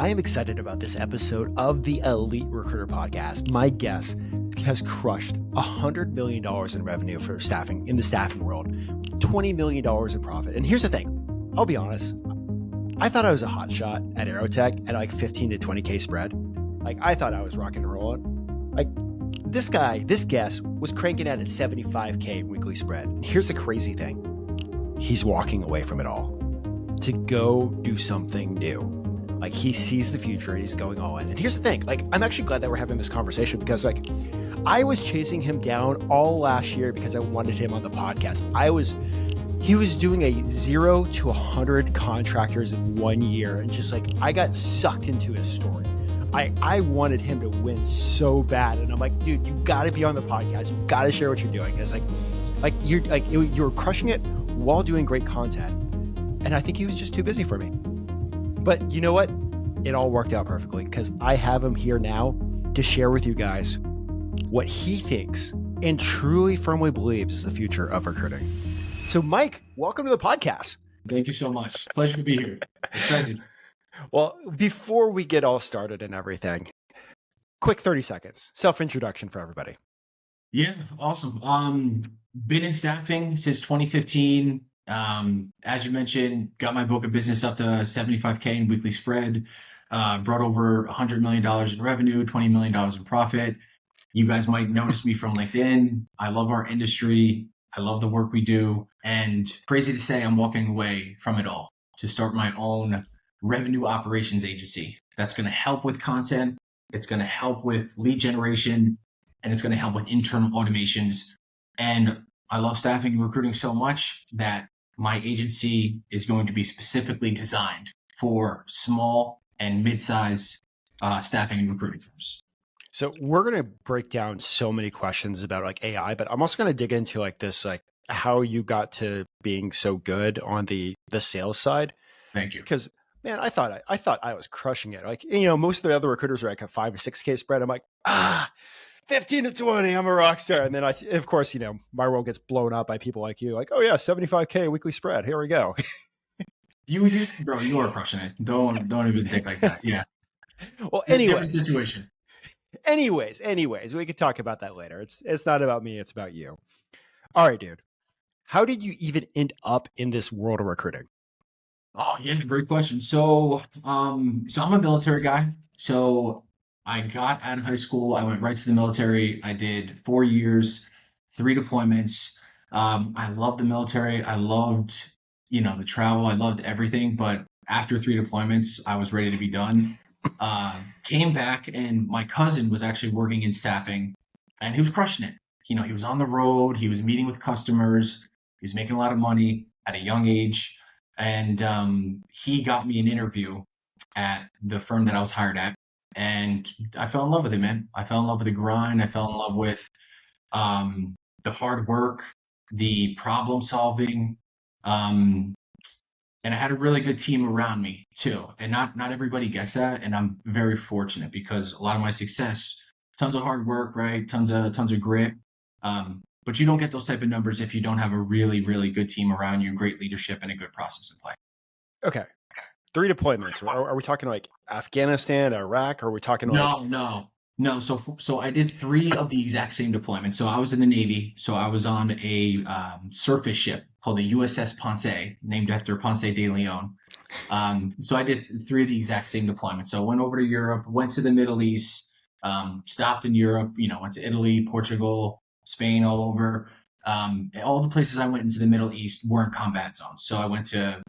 I am excited about this episode of the Elite Recruiter Podcast. My guest has crushed $100 million in revenue for staffing in the staffing world, $20 million in profit. And here's the thing, I'll be honest, I thought I was a hot shot at Aerotech at like 15 to 20K spread. Like I thought I was rocking and rolling. Like this guest was cranking out at 75K weekly spread. And here's the crazy thing, he's walking away from it all to go do something new. Like he sees the future and he's going all in. And here's the thing, like I'm actually glad that we're having this conversation because like I was chasing him down all last year because I wanted him on the podcast. He was doing a 0 to 100 contractors in 1 year. And just like, I got sucked into his story. I wanted him to win so bad. And I'm like, dude, you gotta be on the podcast. You gotta share what you're doing. Cause you're crushing it while doing great content. And I think he was just too busy for me. But you know what? It all worked out perfectly because I have him here now to share with you guys what he thinks and truly firmly believes is the future of recruiting. So Mike, welcome to the podcast. Thank you so much. Pleasure to be here. Excited. Well, before we get all started and everything, quick 30 seconds, self-introduction for everybody. Yeah, awesome. Been in staffing since 2015. As you mentioned, got my book of business up to 75K in weekly spread, brought over $100 million in revenue, $20 million in profit. You guys might notice me from LinkedIn. I love our industry. I love the work we do. And crazy to say, I'm walking away from it all to start my own revenue operations agency. That's going to help with content. It's going to help with lead generation, and it's going to help with internal automations. And I love staffing and recruiting so much that my agency is going to be specifically designed for small and mid-size staffing and recruiting firms. So we're going to break down so many questions about like AI, but I'm also going to dig into like this, like how you got to being so good on the sales side. Thank you. Because man, I thought I was crushing it. Like, you know, most of the other recruiters are like a 5 or 6K spread. I'm like, 15 to 20, I'm a rock star. And then of course, you know, my world gets blown up by people like you, like, oh yeah, 75K weekly spread. Here we go. Bro, you are crushing it. Don't even think like that. Yeah. Well, anyway, different situation. Anyways, we could talk about that later. It's not about me, it's about you. All right, dude. How did you even end up in this world of recruiting? Oh yeah, great question. So I'm a military guy. So I got out of high school. I went right to the military. I did 4 years, 3 deployments. I loved the military. I loved, the travel. I loved everything. But after 3 deployments, I was ready to be done. Came back, and my cousin was actually working in staffing, and he was crushing it. He was on the road. He was meeting with customers. He was making a lot of money at a young age. And he got me an interview at the firm that I was hired at. And I fell in love with it, man. I fell in love with the grind. I fell in love with the hard work, the problem solving. And I had a really good team around me too. And not everybody gets that. And I'm very fortunate because a lot of my success, tons of hard work, right? Tons of grit. But you don't get those type of numbers if you don't have a really, really good team around you, great leadership, and a good process in play. Okay. 3 deployments. Are we talking like Afghanistan, Iraq? Or are we talking like... No. So I did 3 of the exact same deployments. So I was in the Navy. So I was on a surface ship called the USS Ponce, named after Ponce de Leon. So I did 3 of the exact same deployments. So I went over to Europe, went to the Middle East, stopped in Europe, went to Italy, Portugal, Spain, all over. All the places I went into the Middle East weren't combat zones. So I went to,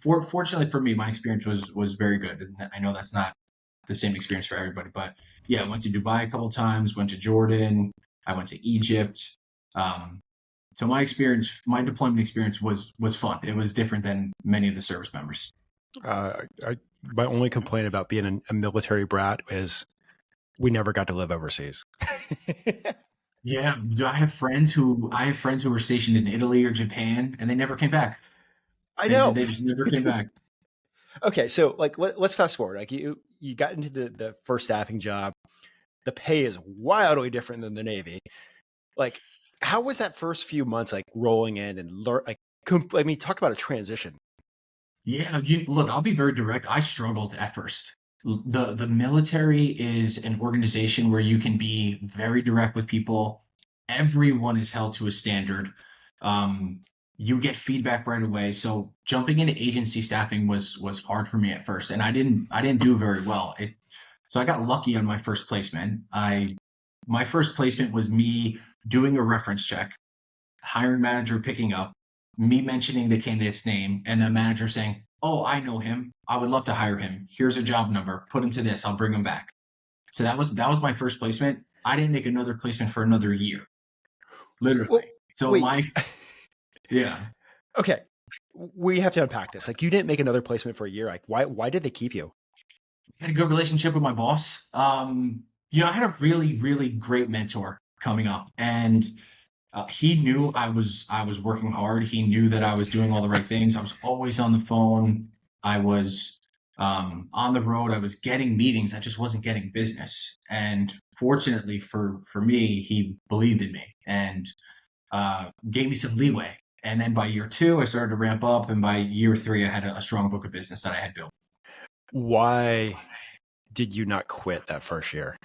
fortunately for me, my experience was very good. And I know that's not the same experience for everybody, but yeah, I went to Dubai a couple of times, went to Jordan, I went to Egypt. So my deployment experience was fun. It was different than many of the service members. My only complaint about being a military brat is we never got to live overseas. Yeah, I have friends who were stationed in Italy or Japan, and they never came back. I know. They just never came back. Okay, so like let's fast forward. Like you got into the first staffing job. The pay is wildly different than the Navy. Like, how was that first few months like rolling in and learn? Like, talk about a transition. Yeah, look, I'll be very direct. I struggled at first. The military is an organization where you can be very direct with people. Everyone is held to a standard. Um, you get feedback right away. So jumping into agency staffing was hard for me at first, and I didn't do very well. So I got lucky on my first placement. I My first placement was me doing a reference check, hiring manager picking up, me mentioning the candidate's name, and the manager saying, "Oh, I know him. I would love to hire him. Here's a job number. Put him to this. I'll bring him back." So that was my first placement. I didn't make another placement for another year, Well, literally. So wait. my yeah, Okay. We have to unpack this. Like, you didn't make another placement for a year. Like, why did they keep you? I had a good relationship with my boss. I had a really really great mentor coming up, and he knew I was working hard. He knew that I was doing all the right things. I was always on the phone. I was on the road. I was getting meetings. I just wasn't getting business. And fortunately for me, he believed in me and gave me some leeway. And then by year two, I started to ramp up. And by year three, I had a strong book of business that I had built. Why did you not quit that first year?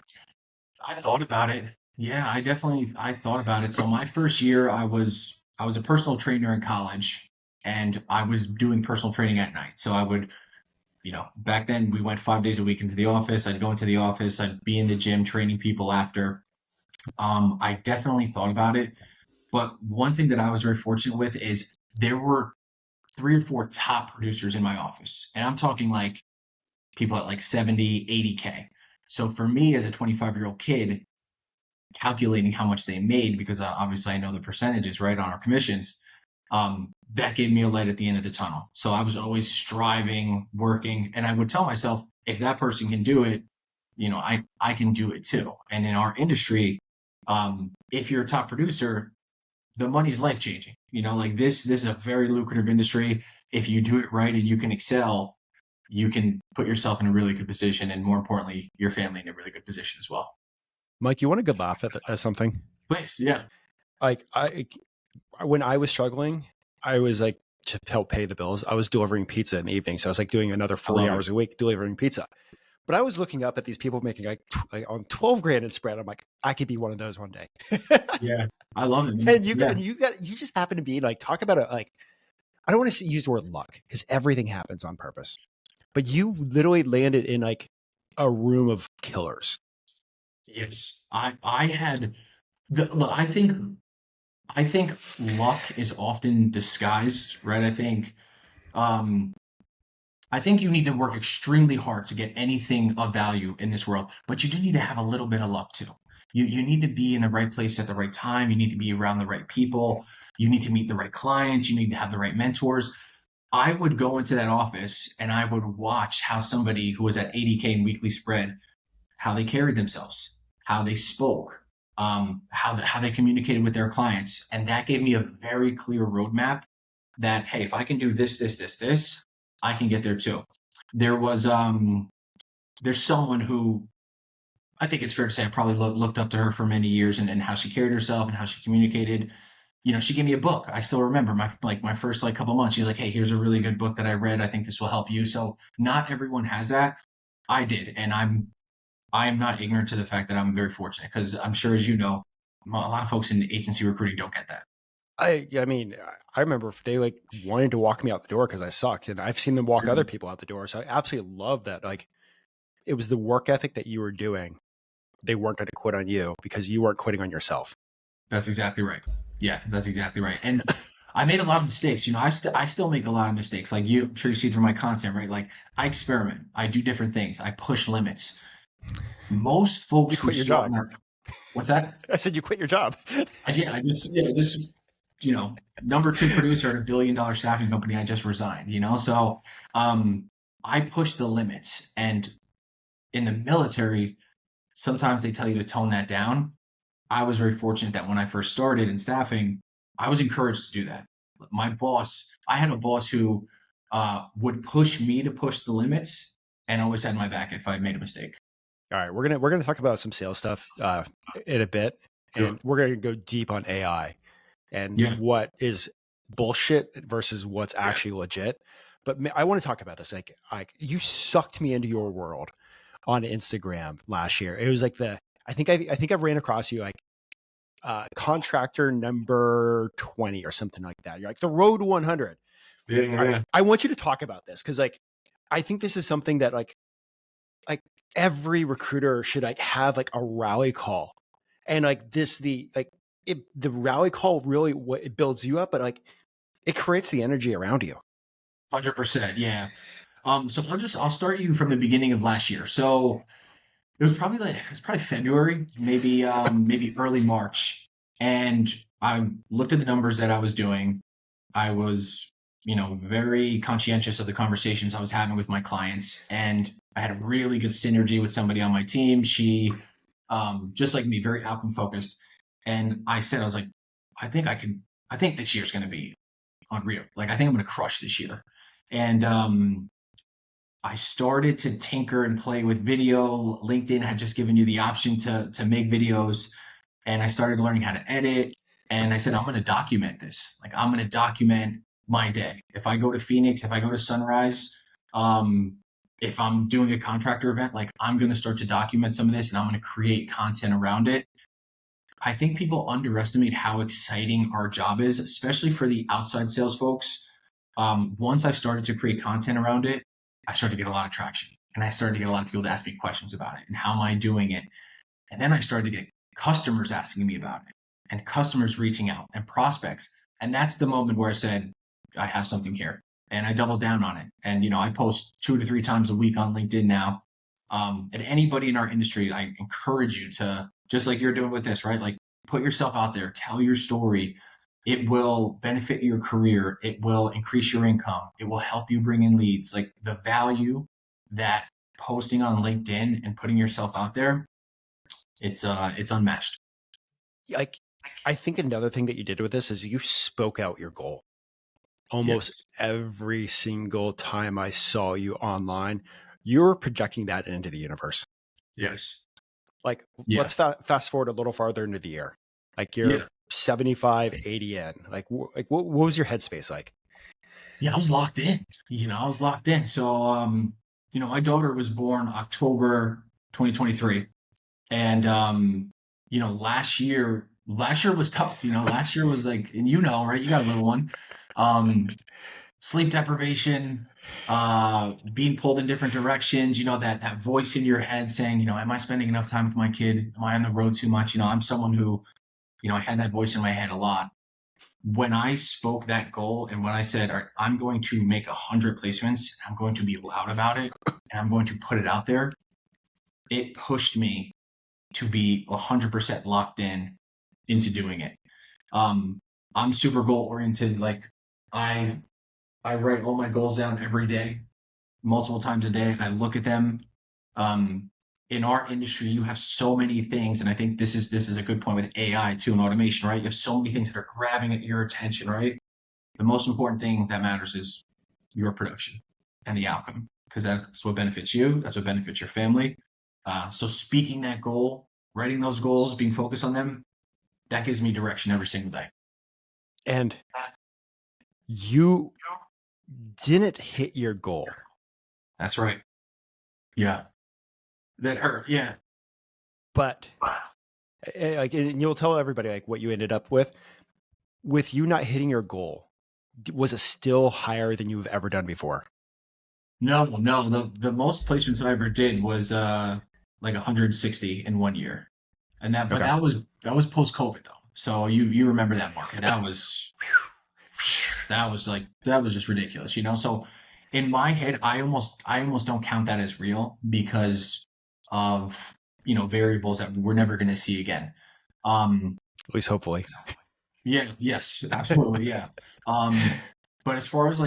I thought about it. Yeah, I thought about it. So my first year, I was a personal trainer in college, and I was doing personal training at night. So I would, back then we went 5 days a week into the office. I'd go into the office. I'd be in the gym training people after. I definitely thought about it, but one thing that I was very fortunate with is there were three or four top producers in my office, and I'm talking like people at like 70, 80K. So for me as a 25-year-old kid, calculating how much they made because obviously I know the percentages right on our commissions. That gave me a light at the end of the tunnel. So I was always striving, working, and I would tell myself, if that person can do it, I can do it too. And in our industry, if you're a top producer, the money's life changing. Like this is a very lucrative industry. If you do it right and you can excel, you can put yourself in a really good position, and more importantly, your family in a really good position as well. Mike, you want a good laugh at something? Please, yeah. Like, when I was struggling, I was like, to help pay the bills, I was delivering pizza in the evening. So I was like doing another I 40 love it. hours a week delivering pizza. But I was looking up at these people making like on 12 grand in spread. I'm like, I could be one of those one day. Yeah, I love it, man. And Yeah, you just happen to be like, talk about it. Like, I don't want to use the word luck because everything happens on purpose, but you literally landed in like a room of killers. yes. I had look, I think luck is often disguised, right? Um I think you need to work extremely hard to get anything of value in this world, but you do need to have a little bit of luck too. You need to be in the right place at the right time. You need to be around the right people. You need to meet the right clients. You need to have the right mentors. I would go into that office and I would watch how somebody who was at 80K in weekly spread, how they carried themselves, how they spoke, how they communicated with their clients, and that gave me a very clear roadmap that hey, if I can do this, I can get there too. There was there's someone who I think it's fair to say I probably looked up to her for many years and how she carried herself and how she communicated. She gave me a book. I still remember my first like couple months. She's like, "Hey, here's a really good book that I read. I think this will help you." So not everyone has that. I did, and I am not ignorant to the fact that I'm very fortunate because I'm sure, as you know, a lot of folks in agency recruiting don't get that. I mean, I remember if they like wanted to walk me out the door because I sucked, and I've seen them walk other Mhm. people out the door. So I absolutely love that. Like, it was the work ethic that you were doing. They weren't going to quit on you because you weren't quitting on yourself. That's exactly right. Yeah, that's exactly right. And I made a lot of mistakes. I still make a lot of mistakes. Like I'm sure you see through my content, right? Like I experiment, I do different things, I push limits. Most You folks who quit your start job. in our, what's that? I said you quit your job. I just number two producer at $1 billion staffing company. I just resigned. So um, I push the limits, and in the military, sometimes they tell you to tone that down. I was very fortunate that when I first started in staffing, I was encouraged to do that. I had a boss who would push me to push the limits and always had my back if I made a mistake. All right, we're gonna talk about some sales stuff in a bit, Sure. and we're gonna go deep on AI and Yeah. what is bullshit versus what's Yeah. actually legit. But I want to talk about this. Like you sucked me into your world on Instagram last year. It was like I think I ran across you like contractor number 20 or something like that. You're like the road 100. Yeah, yeah, All right, yeah. I want you to talk about this because like I think this is something that like every recruiter should like have like a rally call, and like this the rally call really what it builds you up, but like it creates the energy around you. 100%. Yeah. So I'll start you from the beginning of last year. So it was probably February, maybe early March, and I looked at the numbers that I was doing. I was, very conscientious of the conversations I was having with my clients, and I had a really good synergy with somebody on my team. She, just like me, very outcome focused. And I was like, I think I can, I think this year's going to be unreal. Like, I think I'm going to crush this year. And I started to tinker and play with video. LinkedIn had just given you the option to make videos, and I started learning how to edit. And I said, I'm going to document this. Like, I'm going to document my day. If I go to Phoenix, if I go to Sunrise, um, if I'm doing a contractor event, like I'm going to start to document some of this, and I'm going to create content around it. I think people underestimate how exciting our job is, especially for the outside sales folks. Once I started to create content around it, I started to get a lot of traction, and I started to get a lot of people to ask me questions about it and how am I doing it. And then I started to get customers asking me about it and customers reaching out and prospects. And that's the moment where I said, I have something here. And I doubled down on it. And, I post 2 to 3 times a week on LinkedIn now. And anybody in our industry, I encourage you to, just like you're doing with this, right? Like put yourself out there, tell your story. It will benefit your career. It will increase your income. It will help you bring in leads. Like the value that posting on LinkedIn and putting yourself out there, it's unmatched. Like I think another thing that you did with this is you spoke out your goal. Almost Yes. every single time I saw you online, you were projecting that into the universe. Yes. Like Yeah. let's fast forward a little farther into the year. Like you're Yeah. 75, 80 in. Like what was your headspace like? Yeah. I was locked in. I was locked in. So, my daughter was born October 2023, and last year was tough. Last year was like, and right? You got a little one. Um, Sleep deprivation, being pulled in different directions. That voice in your head saying, am I spending enough time with my kid? Am I on the road too much? I'm someone who, I had that voice in my head a lot. When I spoke that goal and when I said, all right, I'm going to make 100 placements, I'm going to be loud about it, and I'm going to put it out there, it pushed me to be 100% locked in into doing it. Um, I'm super goal oriented. Like I, I write all my goals down every day, multiple times a day. I look at them. Um, in our industry, you have so many things, and I think this is a good point with AI too and automation, right? You have so many things that are grabbing at your attention, right? The most important thing that matters is your production and the outcome, because that's what benefits you. That's what benefits your family. So speaking that goal, writing those goals, being focused on them, that gives me direction every single day. And you didn't hit your goal, That's right. Yeah. That hurt. Yeah. but like and you'll tell everybody like what you ended up with you not hitting your goal. Was it still higher than you've ever done before? No, no. The most placements I ever did was like 160 in one year. And but Okay. that was post COVID though. So you remember that market. That was just ridiculous. So in my head, I almost don't count that as real because of variables that we're never going to see again. Um, At least hopefully. yeah, yes, absolutely, yeah. Um, but as far as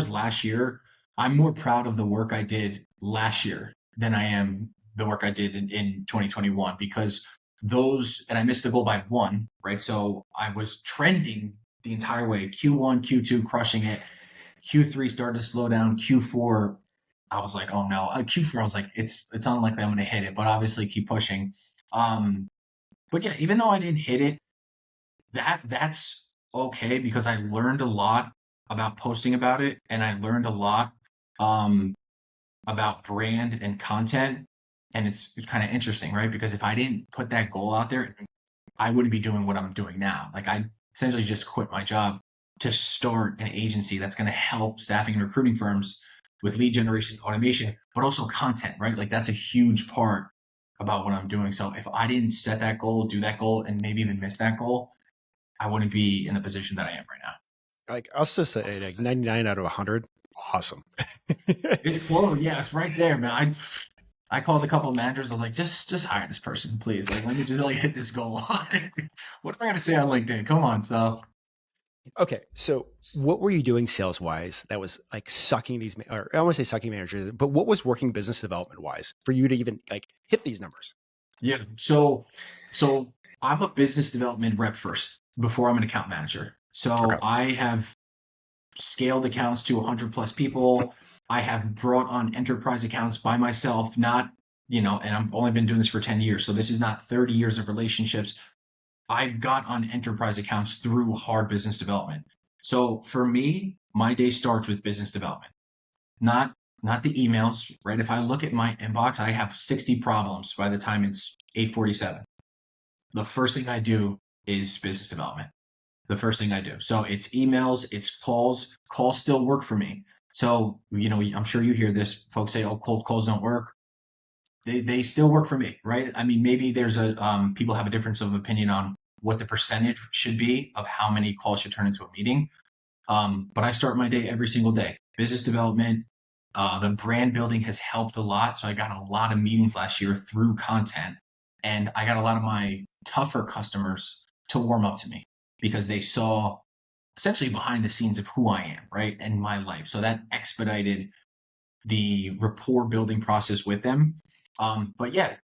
last year, I'm more proud of the work I did last year than I am the work I did in 2021 because and I missed the goal by one, right? So I was trending the entire way. Q1, Q2 crushing it. Q3 started to slow down. Q4, I was like, oh no. Q4, I was like, it's unlikely I'm going to hit it, but obviously keep pushing. Um, but yeah, even though I didn't hit it, that's okay because I learned a lot about posting about it, and I learned a lot um, about brand and content. And it's kind of interesting, right? Because if I didn't put that goal out there, I wouldn't be doing what I'm doing now. Like I essentially just quit my job to start an agency that's going to help staffing and recruiting firms with lead generation, automation, but also content, right? Like that's a huge part about what I'm doing. So if I didn't set that goal, do that goal, and maybe even miss that goal, I wouldn't be in the position that I am right now. Like I'll still say like 99 out of 100. Awesome. It's close. Yeah, it's right there, man. I called a couple of managers. I was like, just hire this person, please. Like, let me just like hit this goal. What am I gonna say on LinkedIn? Come on. So Okay, so what were you doing sales wise that was like sucking these, or I don't want to say sucking managers, but what was working business development wise for you to even like hit these numbers? yeah. So I'm a business development rep first before I'm an account manager. So Okay. I have scaled accounts to 100 plus people. I have brought on enterprise accounts by myself, not, and I've only been doing this for 10 years. So this is not 30 years of relationships. I got on enterprise accounts through hard business development. So for me, my day starts with business development, not not the emails, right? If I look at my inbox, I have 60 problems by the time it's 8:47. The first thing I do is business development. The first thing I do. So it's emails, it's calls. Calls still work for me. So, I'm sure you hear this. Folks say, oh, cold calls don't work. They still work for me, right? I mean, maybe there's people have a difference of opinion on what the percentage should be of how many calls should turn into a meeting. But I start my day every single day. Business development, the brand building has helped a lot. So I got a lot of meetings last year through content, and I got a lot of my tougher customers to warm up to me because they saw essentially behind the scenes of who I am, right, and my life. So that expedited the rapport building process with them. But yeah,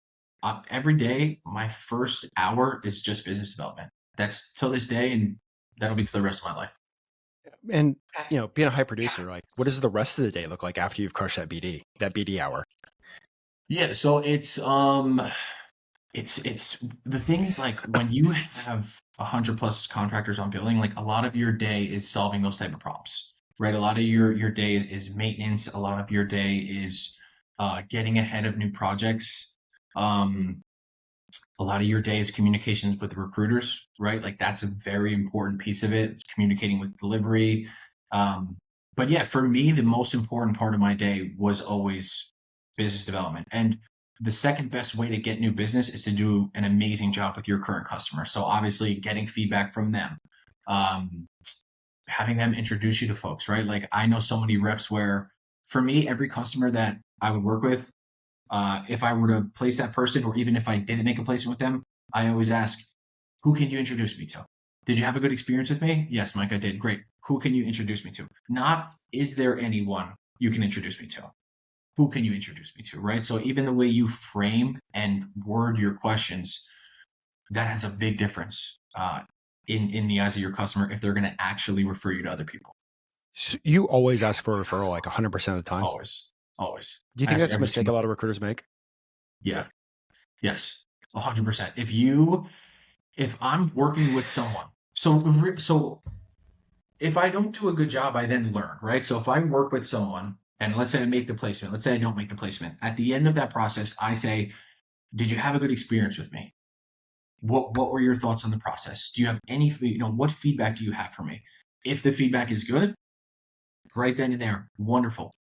every day, my first hour is just business development. That's till this day, and that'll be for the rest of my life. And being a high producer, like what does the rest of the day look like after you've crushed that BD hour? Yeah, so it's the thing is like when you have 100 plus contractors on billing, like a lot of your day is solving those type of problems, right? A lot of your day is maintenance. A lot of your day is getting ahead of new projects. Um, a lot of your day is communications with the recruiters, right? Like that's a very important piece of it. It's communicating with delivery. Um, but yeah, for me, the most important part of my day was always business development. And the second best way to get new business is to do an amazing job with your current customer. So obviously getting feedback from them, um, having them introduce you to folks, right? Like I know so many reps where for me, every customer that I would work with, if I were to place that person, or even if I didn't make a placement with them, I always ask, who can you introduce me to? Did you have a good experience with me? Yes, Mike, I did. Great. Who can you introduce me to? Not, is there anyone you can introduce me to? Who can you introduce me to, right? So even the way you frame and word your questions, that has a big difference in the eyes of your customer if they're going to actually refer you to other people. So you always ask for a referral like 100% of the time. Always, always. Do you think Ask that's a every mistake a single. lot of recruiters make? Yeah. Yes. 100%. If I'm working with someone, so if I don't do a good job, I then learn, right? So if I work with someone and let's say I make the placement, let's say I don't make the placement, at the end of that process, I say, did you have a good experience with me? What were your thoughts on the process? Do you have any, what feedback do you have for me? If the feedback is good, right then and there, wonderful.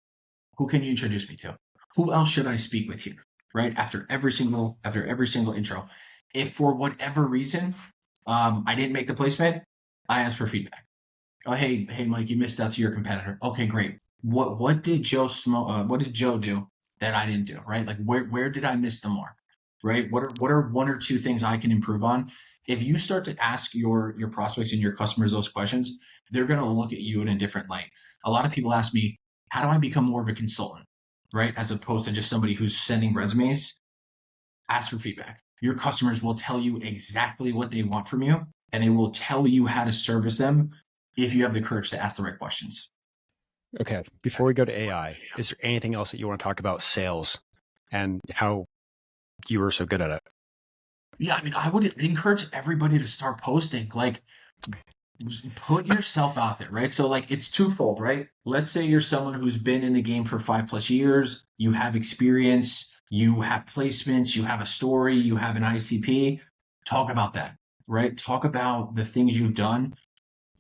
Who can you introduce me to? Who else should I speak with here? Right after every single intro. If for whatever reason I didn't make the placement, I ask for feedback. Oh, hey, Mike, you missed out to your competitor. Okay, great. What did Joe do that I didn't do? Right? Like where did I miss the mark? Right? What are one or two things I can improve on? If you start to ask your prospects and your customers those questions, they're gonna look at you in a different light. A lot of people ask me, how do I become more of a consultant? Right? As opposed to just somebody who's sending resumes. Ask for feedback. Your customers will tell you exactly what they want from you, and they will tell you how to service them if you have the courage to ask the right questions. Okay. Before we go to AI, is there anything else that you want to talk about sales and how you were so good at it? Yeah, I mean, I would encourage everybody to start posting. Like, Put yourself out there, right? So like it's twofold, right? Let's say you're someone who's been in the game for 5+ years, you have experience, you have placements, you have a story, you have an ICP. Talk about that, right? Talk about the things you've done.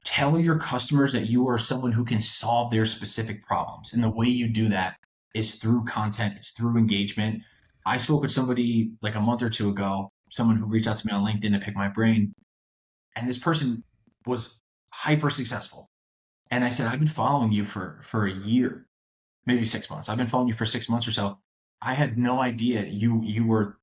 Tell your customers that you are someone who can solve their specific problems. And the way you do that is through content, it's through engagement. I spoke with somebody like a month or two ago, someone who reached out to me on LinkedIn to pick my brain, and this person was hyper successful. And I said, I've been following you for a year, maybe 6 months. I've been following you for 6 months or so. I had no idea you were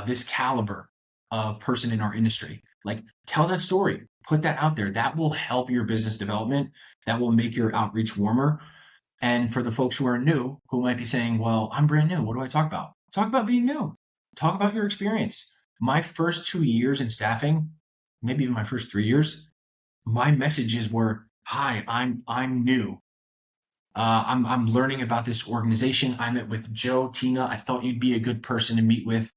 this caliber of person in our industry. Like, tell that story, put that out there. That will help your business development. That will make your outreach warmer. And for the folks who are new, who might be saying, well, I'm brand new. What do I talk about? Talk about being new. Talk about your experience. My first 2 years in staffing, maybe even my first 3 years, my messages were, "Hi, I'm new. I'm learning about this organization. I met with Joe, Tina. I thought you'd be a good person to meet with.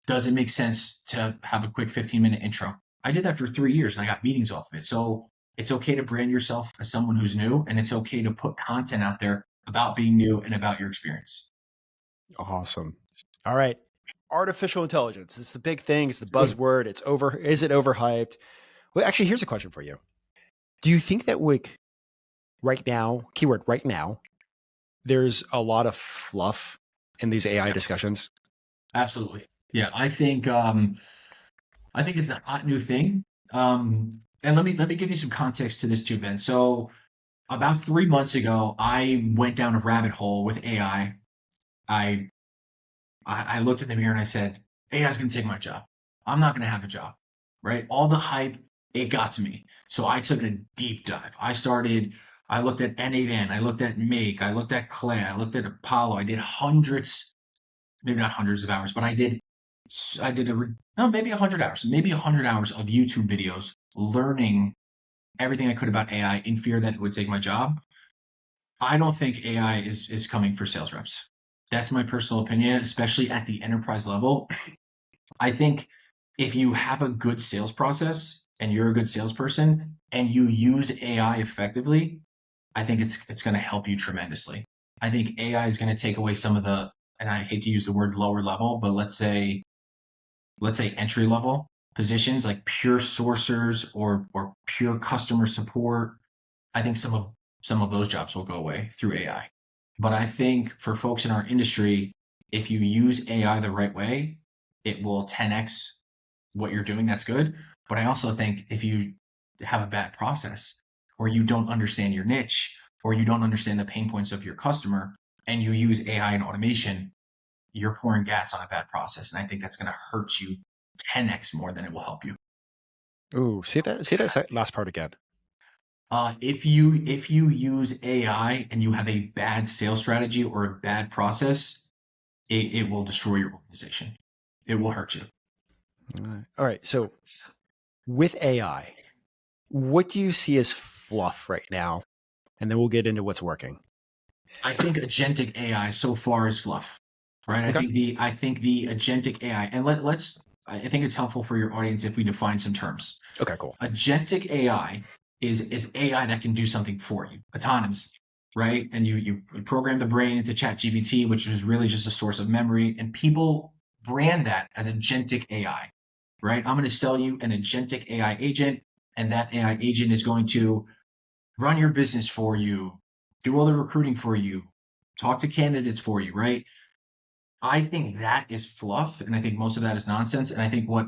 Does it make sense to have a quick 15-minute intro?" I did that for 3 years and I got meetings off of it. So it's okay to brand yourself as someone who's new, and it's okay to put content out there about being new and about your experience. Awesome. All right. Artificial intelligence. It's the big thing. It's the Good. buzzword. It's over. Is it overhyped? Well, actually, here's a question for you. Do you think that right now, keyword right now, there's a lot of fluff in these AI Yeah, discussions? absolutely. Yeah, I think it's the hot new thing. And let me give you some context to this too, Ben. So about 3 months ago, I went down a rabbit hole with AI. I I looked in the mirror and I said, AI is going to take my job. I'm not going to have a job, right? All the hype, it got to me. So I took a deep dive. I looked at N8N, I looked at Make, I looked at Clay, I looked at Apollo. I did hundreds, maybe not hundreds of hours, but I did no, maybe 100 hours, maybe 100 hours of YouTube videos learning everything I could about AI in fear that it would take my job. I don't think AI is coming for sales reps. That's my personal opinion, especially at the enterprise level. I think if you have a good sales process and you're a good salesperson and you use AI effectively, I think it's going to help you tremendously. I think AI is going to take away some of the, and I hate to use the word lower level, but let's say entry level positions like pure sourcers or pure customer support. I think some of those jobs will go away through AI. But I think for folks in our industry, if you use AI the right way, it will 10x what you're doing. That's good. But I also think if you have a bad process or you don't understand your niche or you don't understand the pain points of your customer and you use AI and automation, you're pouring gas on a bad process. And I think that's going to hurt you 10x more than it will help you. Ooh, see that last part again. If you use AI and you have a bad sales strategy or a bad process, it will destroy your organization. It will hurt you. All right. So with AI, what do you see as fluff right now? And then we'll get into what's working. I think agentic AI so far is fluff, right? I Okay. think the agentic AI, and let's I think it's helpful for your audience if we define some terms. Okay, cool. Agentic AI is AI that can do something for you autonomously, right? And you program the brain into ChatGPT, which is really just a source of memory, and people brand that as agentic AI, right? I'm going to sell you an agentic AI agent, and that AI agent is going to run your business for you, do all the recruiting for you, talk to candidates for you, right? I think that is fluff, and I think most of that is nonsense. And I think what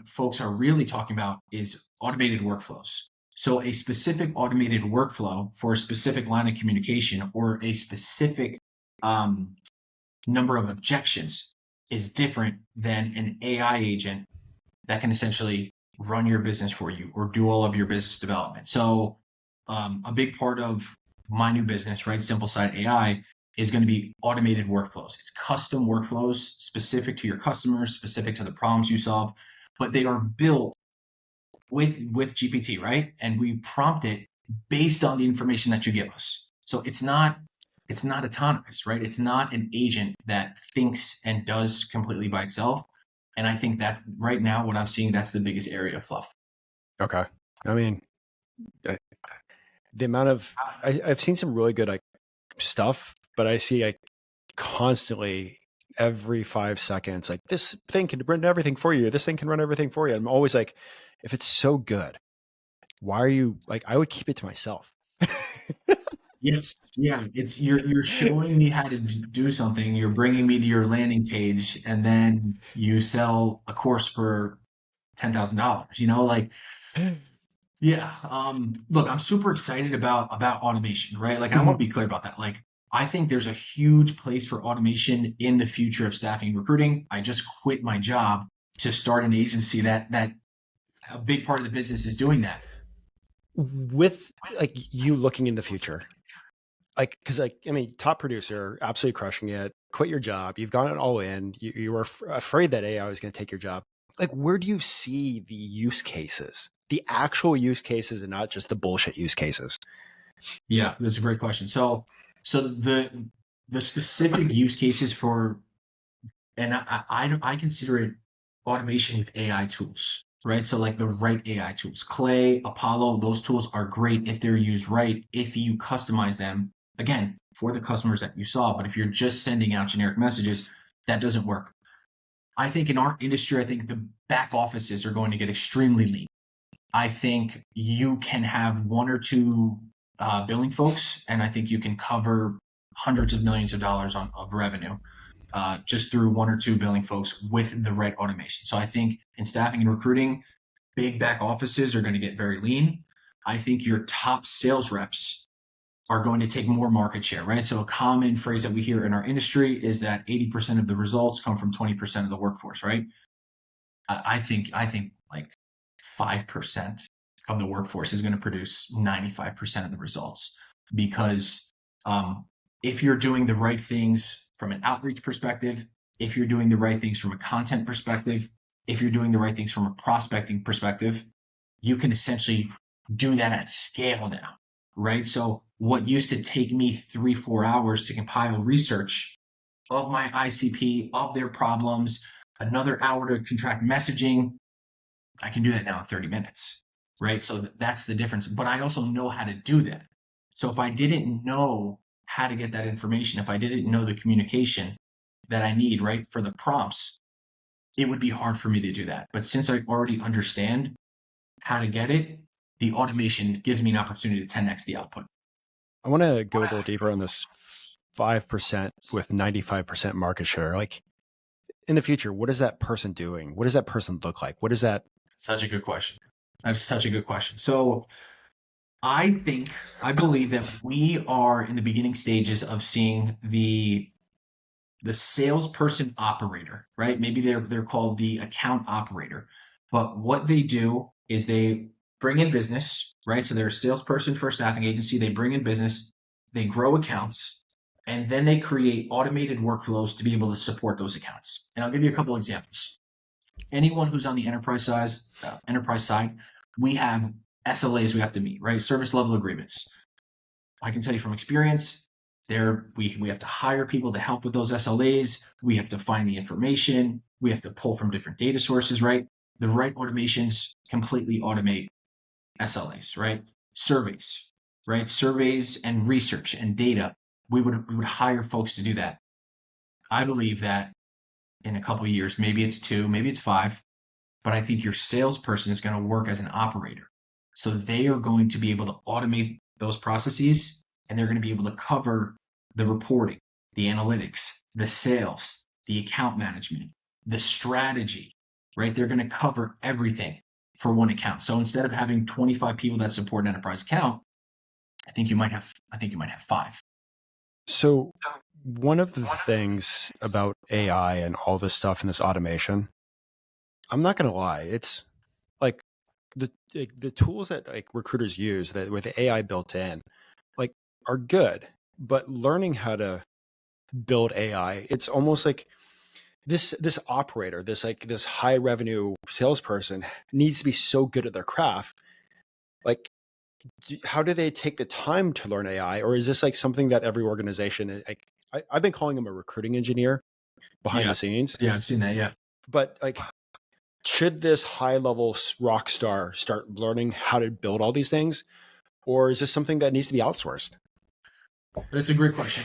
folks are really talking about is automated workflows. So a specific automated workflow for a specific line of communication or a specific um, number of objections is different than an AI agent that can essentially run your business for you or do all of your business development. So a big part of my new business, right, SimpleSide AI, is going to be automated workflows. It's custom workflows specific to your customers, specific to the problems you solve, but they are built with GPT, right? And we prompt it based on the information that you give us. So it's not autonomous, right? It's not an agent that thinks and does completely by itself. And I think that right now, what I'm seeing, that's the biggest area of fluff. Okay. I mean, I- the amount of I've seen some really good like stuff, but I see like constantly every 5 seconds, like this thing can run everything for you. This thing can run everything for you. I'm always like, if it's so good, why are you like? I would keep it to myself. Yes, yeah, it's you're showing me how to do something. You're bringing me to your landing page, and then you sell a course for $10,000. Like yeah. Look, I'm super excited about automation, right? Like I want to be clear about that. Like I think there's a huge place for automation in the future of staffing and recruiting. I just quit my job to start an agency that a big part of the business is doing that. With like you looking in the future, like because like I mean, top producer, absolutely crushing it. Quit your job. You've gone it all in. You were afraid that AI was going to take your job. Like, where do you see the use cases, the actual use cases, and not just the bullshit use cases? Yeah, that's a great question. So the specific use cases for and I consider it automation with AI tools, right? So like the right AI tools, Clay, Apollo, those tools are great if they're used right, if you customize them, again, for the customers that you saw. But if you're just sending out generic messages, that doesn't work. I think in our industry, I think the back offices are going to get extremely lean. I think you can have one or two billing folks, and I think you can cover hundreds of millions of dollars of revenue just through one or two billing folks with the right automation. So I think in staffing and recruiting, big back offices are going to get very lean. I think your top sales reps are going to take more market share, right? So a common phrase that we hear in our industry is that 80% of the results come from 20% of the workforce, right? I think like 5% of the workforce is going to produce 95% of the results because um, if you're doing the right things from an outreach perspective, if you're doing the right things from a content perspective, if you're doing the right things from a prospecting perspective, you can essentially do that at scale now, right? So what used to take me 3, 4 hours to compile research of my ICP, of their problems, another hour to contract messaging, I can do that now in 30 minutes, right? So that's the difference. But I also know how to do that. So if I didn't know how to get that information, if I didn't know the communication that I need, right, for the prompts, it would be hard for me to do that. But since I already understand how to get it, the automation gives me an opportunity to 10x the output. I want to go a little deeper on this 5% with 95% market share. Like in the future, what is that person doing? What does that person look like? What is that? Such a good question. That's such a good question. So I believe that we are in the beginning stages of seeing the salesperson operator, right? Maybe they're called the account operator. But what they do is they bring in business, right? So they're a salesperson for a staffing agency. They bring in business, they grow accounts, and then they create automated workflows to be able to support those accounts. And I'll give you a couple examples. Anyone who's on the enterprise side, we have SLAs we have to meet, right? Service level agreements. I can tell you from experience, we have to hire people to help with those SLAs. We have to find the information. We have to pull from different data sources, right? The right automations completely automate SLAs, right? Surveys, right? Surveys and research and data. We would hire folks to do that. I believe that in a couple of years, maybe it's 2, maybe it's 5, but I think your salesperson is going to work as an operator. So they are going to be able to automate those processes and they're going to be able to cover the reporting, the analytics, the sales, the account management, the strategy, right? They're going to cover everything for one account. So instead of having 25 people that support an enterprise account, I think you might have 5. So, one of the things about AI and all this stuff and this automation, I'm not going to lie, it's like the tools that like recruiters use that with AI built in, like are good, but learning how to build AI, it's almost like this operator, this high revenue salesperson needs to be so good at their craft. Like, how do they take the time to learn AI, or is this like something that every organization like? I've been calling him a recruiting engineer behind Yeah. the scenes, Yeah, I've seen that. Yeah. but like should this high level rock star start learning how to build all these things, or is this something that needs to be outsourced? That's a great question.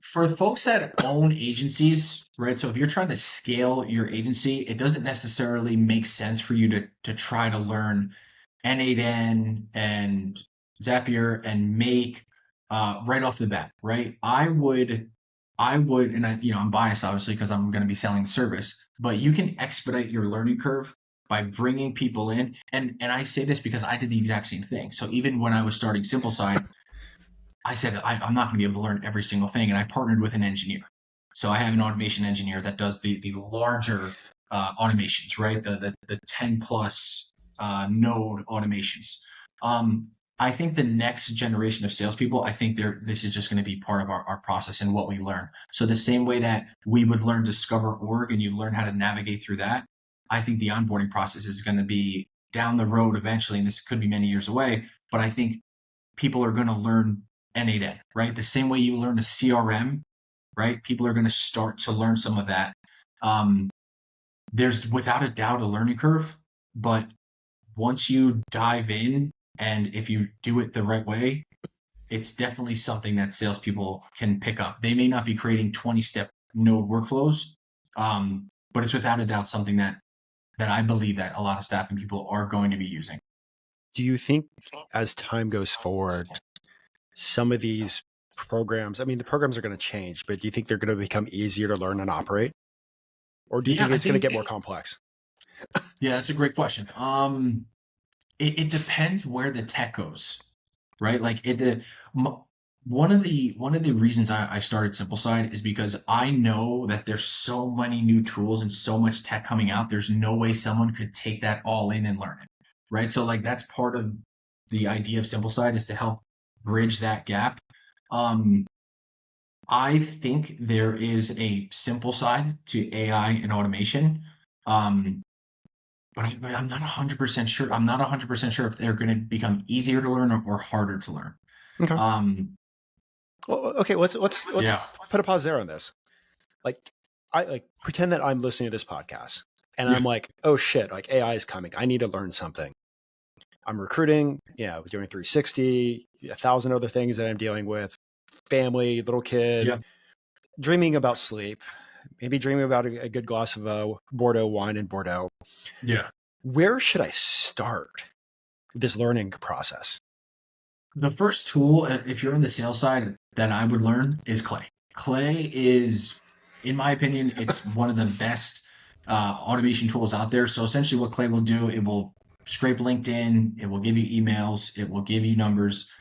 For folks that own agencies, right? So if you're trying to scale your agency, it doesn't necessarily make sense for you to try to learn N8N and Zapier and make right off the bat, right? I would, and I'm biased obviously because I'm going to be selling the service, but you can expedite your learning curve by bringing people in. And I say this because I did the exact same thing. So even when I was starting SimpleSide, I said I'm not going to be able to learn every single thing, and I partnered with an engineer. So I have an automation engineer that does the larger automations, right? The 10 plus node automations. Um, I think the next generation of salespeople, I think this is just going to be part of our process and what we learn. So the same way that we would learn Discover Org and you learn how to navigate through that, I think the onboarding process is going to be down the road eventually, and this could be many years away. But I think people are going to learn N8N, right? The same way you learn a CRM, right? People are going to start to learn some of that. There's without a doubt a learning curve, but once you dive in and if you do it the right way, it's definitely something that salespeople can pick up. They may not be creating 20-step node workflows, but it's without a doubt something that I believe that a lot of staffing people are going to be using. Do you think as time goes forward, some of these programs, I mean, the programs are going to change, but do you think they're going to become easier to learn and operate? Or do you Yeah, think I it's going to think get more complex? yeah, that's a great question. It depends where the tech goes, right? Like one of the reasons I started SimpleSide is because I know that there's so many new tools and so much tech coming out. There's no way someone could take that all in and learn it, right? So like that's part of the idea of SimpleSide is to help bridge that gap. Um, I think there is a simple side to AI and automation. Um, but I'm not 100% sure. I'm not 100% sure if they're going to become easier to learn or harder to learn. Okay. Um, Well, okay. Let's yeah, put a pause there on this. Like, I like pretend that I'm listening to this podcast, and yeah, I'm like, oh shit, like AI is coming. I need to learn something. I'm recruiting, doing 360, 1,000 other things that I'm dealing with, family, little kid, yeah, dreaming about sleep, maybe dreaming about a good glass of Bordeaux wine in Bordeaux. yeah. Where should I start with this learning process? The first tool, if you're on the sales side, that I would learn is Clay. Clay is, in my opinion, it's one of the best automation tools out there. So essentially, what Clay will do, it will scrape LinkedIn, it will give you emails, it will give you numbers.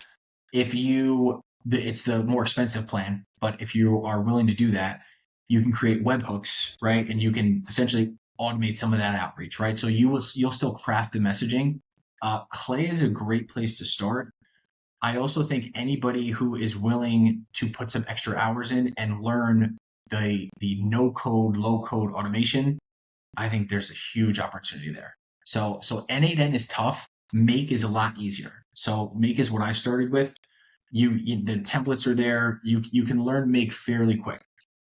If you it's the more expensive plan, but if you are willing to do that, you can create webhooks, right? And you can essentially automate some of that outreach, right? So you'll still craft the messaging. Clay is a great place to start. I also think anybody who is willing to put some extra hours in and learn the no code, low code automation, I think there's a huge opportunity there. So N8N is tough. Make is a lot easier. So Make is what I started with. The templates are there. You can learn Make fairly quick.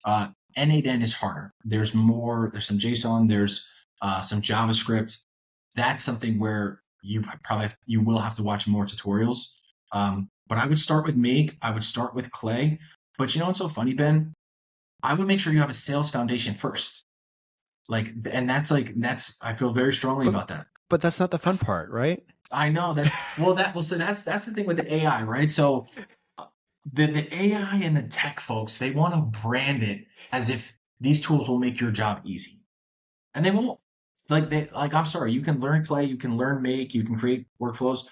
N8N is harder. There's more. There's some JSON. There's some JavaScript. That's something where you will have to watch more tutorials. But I would start with Make. I would start with Clay. But you know what's so funny, Ben? I would make sure you have a sales foundation first. And that's I feel very strongly But about that. but that's not the fun part, right? I know that. Well, so that's the thing with the AI, right? So uh, the AI and the tech folks, they want to brand it as if these tools will make your job easy, and they won't. I'm sorry, you can learn Clay, you can learn Make, you can create workflows.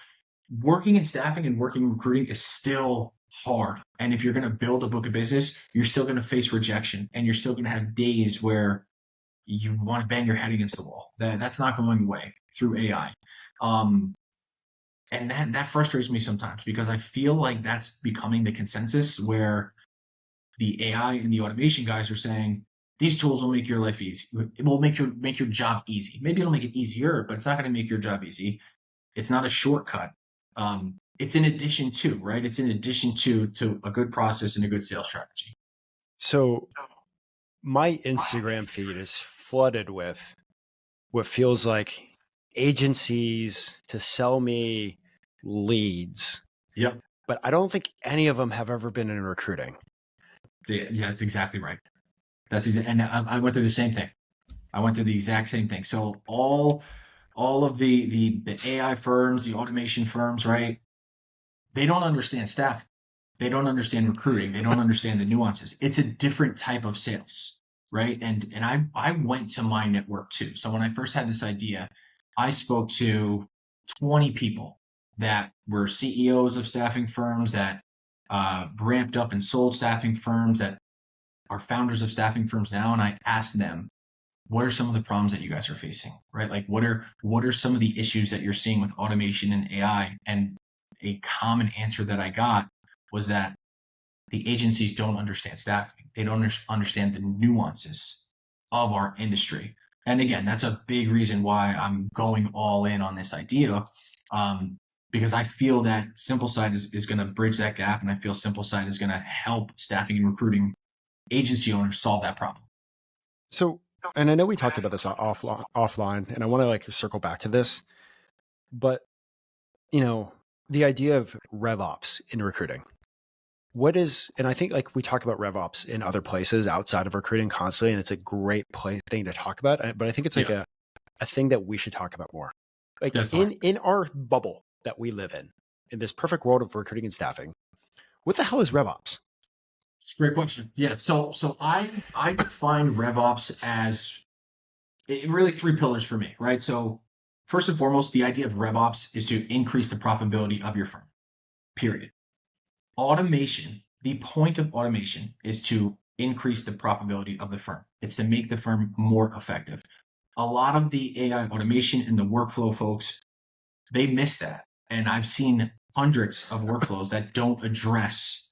Working in staffing and working in recruiting is still hard. And if you're going to build a book of business, you're still going to face rejection, and you're still going to have days where you want to bang your head against the wall. That's not going away through AI. Um, and that frustrates me sometimes because I feel like that's becoming the consensus where the AI and the automation guys are saying these tools will make your life easy. It will make your job easy. Maybe it'll make it easier, but it's not going to make your job easy. It's not a shortcut. It's in addition to, right? It's in addition to a good process and a good sales strategy. So my Instagram feed is flooded with what feels like agencies to sell me leads, Yep. but I don't think any of them have ever been in recruiting. Yeah, that's exactly right. And I went through the same thing. I went through the exact same thing. So all of the AI firms, the automation firms, right? They don't understand staff. They don't understand recruiting. They don't understand the nuances. It's a different type of sales, right? And I went to my network too. So when I first had this idea, I spoke to 20 people that were CEOs of staffing firms that ramped up and sold staffing firms that are founders of staffing firms now, and I asked them, what are some of the problems that you guys are facing, right? Like what are some of the issues that you're seeing with automation and AI? And a common answer that I got was that the agencies don't understand staffing. They don't understand the nuances of our industry. And again, that's a big reason why I'm going all in on this idea, um, because I feel that SimpleSide is going to bridge that gap, and I feel SimpleSide is going to help staffing and recruiting agency owners solve that problem. So, and I know we talked about this offline, and I want to like circle back to this, but you know, the idea of RevOps in recruiting. What is, and I think like we talk about RevOps in other places outside of recruiting constantly, and it's a great thing to talk about. But I think it's like Yeah, a thing that we should talk about more. Like definitely. in our bubble that we live in this perfect world of recruiting and staffing, what the hell is RevOps? It's a great question. Yeah. So I define RevOps as really three pillars for me, right? So first and foremost, the idea of RevOps is to increase the profitability of your firm. Period. Automation, the point of automation is to increase the profitability of the firm. It's to make the firm more effective. A lot of the AI automation and the workflow folks, they miss that. And I've seen hundreds of workflows that don't address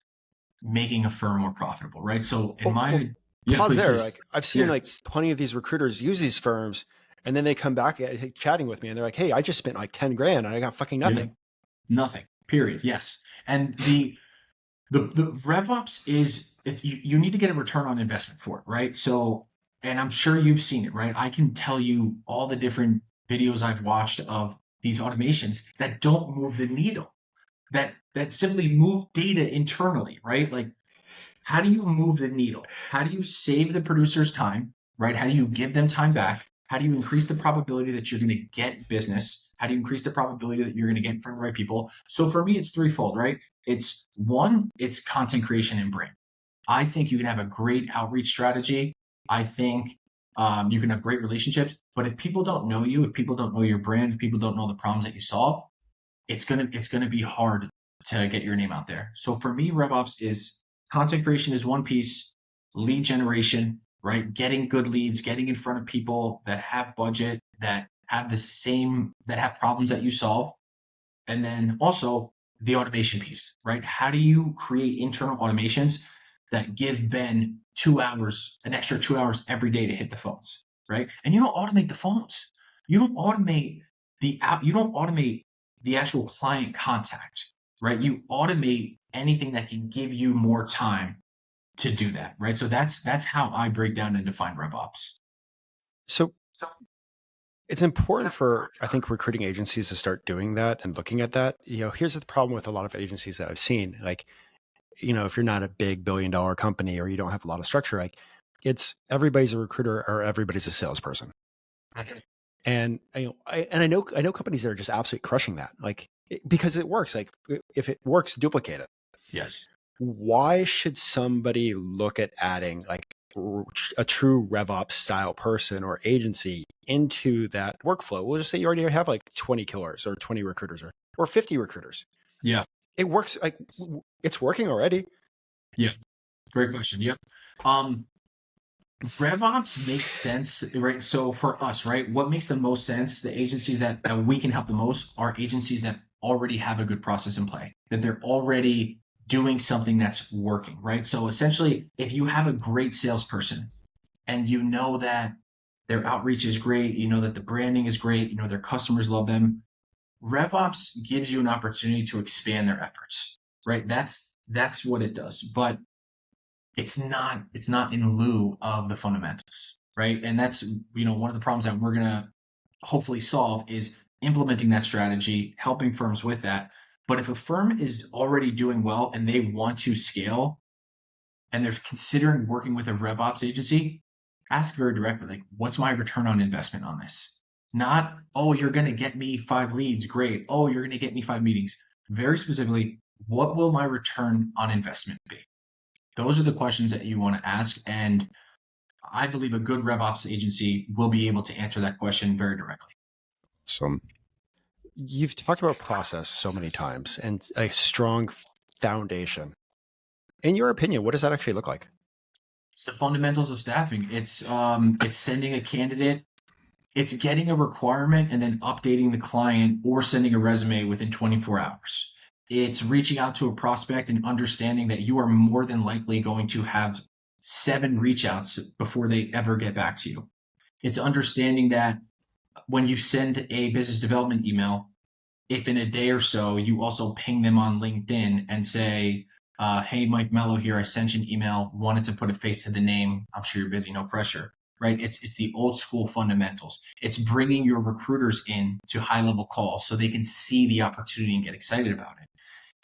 making a firm more profitable, right? So in Well, my, yeah, pause please, there. please. Like I've seen Yeah. like plenty of these recruiters use these firms, and then they come back chatting with me, and they're like, "Hey, I just spent like 10 grand, and I got fucking Yeah. nothing." Nothing. Period. Yes. And the RevOps is it's you need to get a return on investment for it, right? So, and I'm sure you've seen it, right? I can tell you all the different videos I've watched of these automations that don't move the needle, that simply move data internally, right? Like how do you move the needle? How do you save the producer's time, right? How do you give them time back? How do you increase the probability that you're going to get business? How do you increase the probability that you're going to get in front of the right people? So for me, it's threefold, right? It's one, it's content creation and brand. I think you can have a great outreach strategy. I think you can have great relationships, but if people don't know you, if people don't know your brand, if people don't know the problems that you solve, it's gonna be hard to get your name out there. So for me, RevOps is content creation is one piece, lead generation, right? Getting good leads, getting in front of people that have budget, that have problems that you solve, and then also the automation piece, right? How do you create internal automations that give Ben 2 hours, an extra 2 hours every day to hit the phones, right? And you don't automate the phones. You don't automate the app. You don't automate the actual client contact, right? You automate anything that can give you more time to do that, right? So that's how I break down and define RevOps. So it's important for, I think, recruiting agencies to start doing that and looking at that. You know, here's the problem with a lot of agencies that I've seen. Like, you know, if you're not a big billion-dollar company or you don't have a lot of structure, like it's everybody's a recruiter or everybody's a salesperson. Mhm. And I know companies that are just absolutely crushing that, like because it works. Like if it works, duplicate it. Yes. Why should somebody look at adding like a true RevOps style person or agency into that workflow? We'll just say you already have like 20 killers or 20 recruiters or 50 recruiters. Yeah. It works, like it's working already. Yeah. Great question. Yep. Um, RevOps makes sense, right? So for us, right, what makes the most sense, the agencies that we can help the most are agencies that already have a good process in play, that they're already doing something that's working, right? So essentially, if you have a great salesperson and you know that their outreach is great, you know that the branding is great, you know their customers love them, RevOps gives you an opportunity to expand their efforts, right? That's what it does. But it's not in lieu of the fundamentals, right? And that's one of the problems that we're gonna hopefully solve is implementing that strategy, helping firms with that. But if a firm is already doing well and they want to scale and they're considering working with a RevOps agency, ask very directly, like, what's my return on investment on this? Not, oh, you're going to get me 5 leads. Great. Oh, you're going to get me 5 meetings. Very specifically, what will my return on investment be? Those are the questions that you want to ask. And I believe a good RevOps agency will be able to answer that question very directly. So you've talked about process so many times and a strong foundation. In your opinion, what does that actually look like? It's the fundamentals of staffing. It's sending a candidate, it's getting a requirement and then updating the client or sending a resume within 24 hours. It's reaching out to a prospect and understanding that you are more than likely going to have 7 reach outs before they ever get back to you. It's understanding that when you send a business development email, if in a day or so you also ping them on LinkedIn and say, hey, Mike Mello here, I sent you an email, wanted to put a face to the name. I'm sure you're busy, no pressure, right? It's the old school fundamentals. It's bringing your recruiters in to high level calls so they can see the opportunity and get excited about it.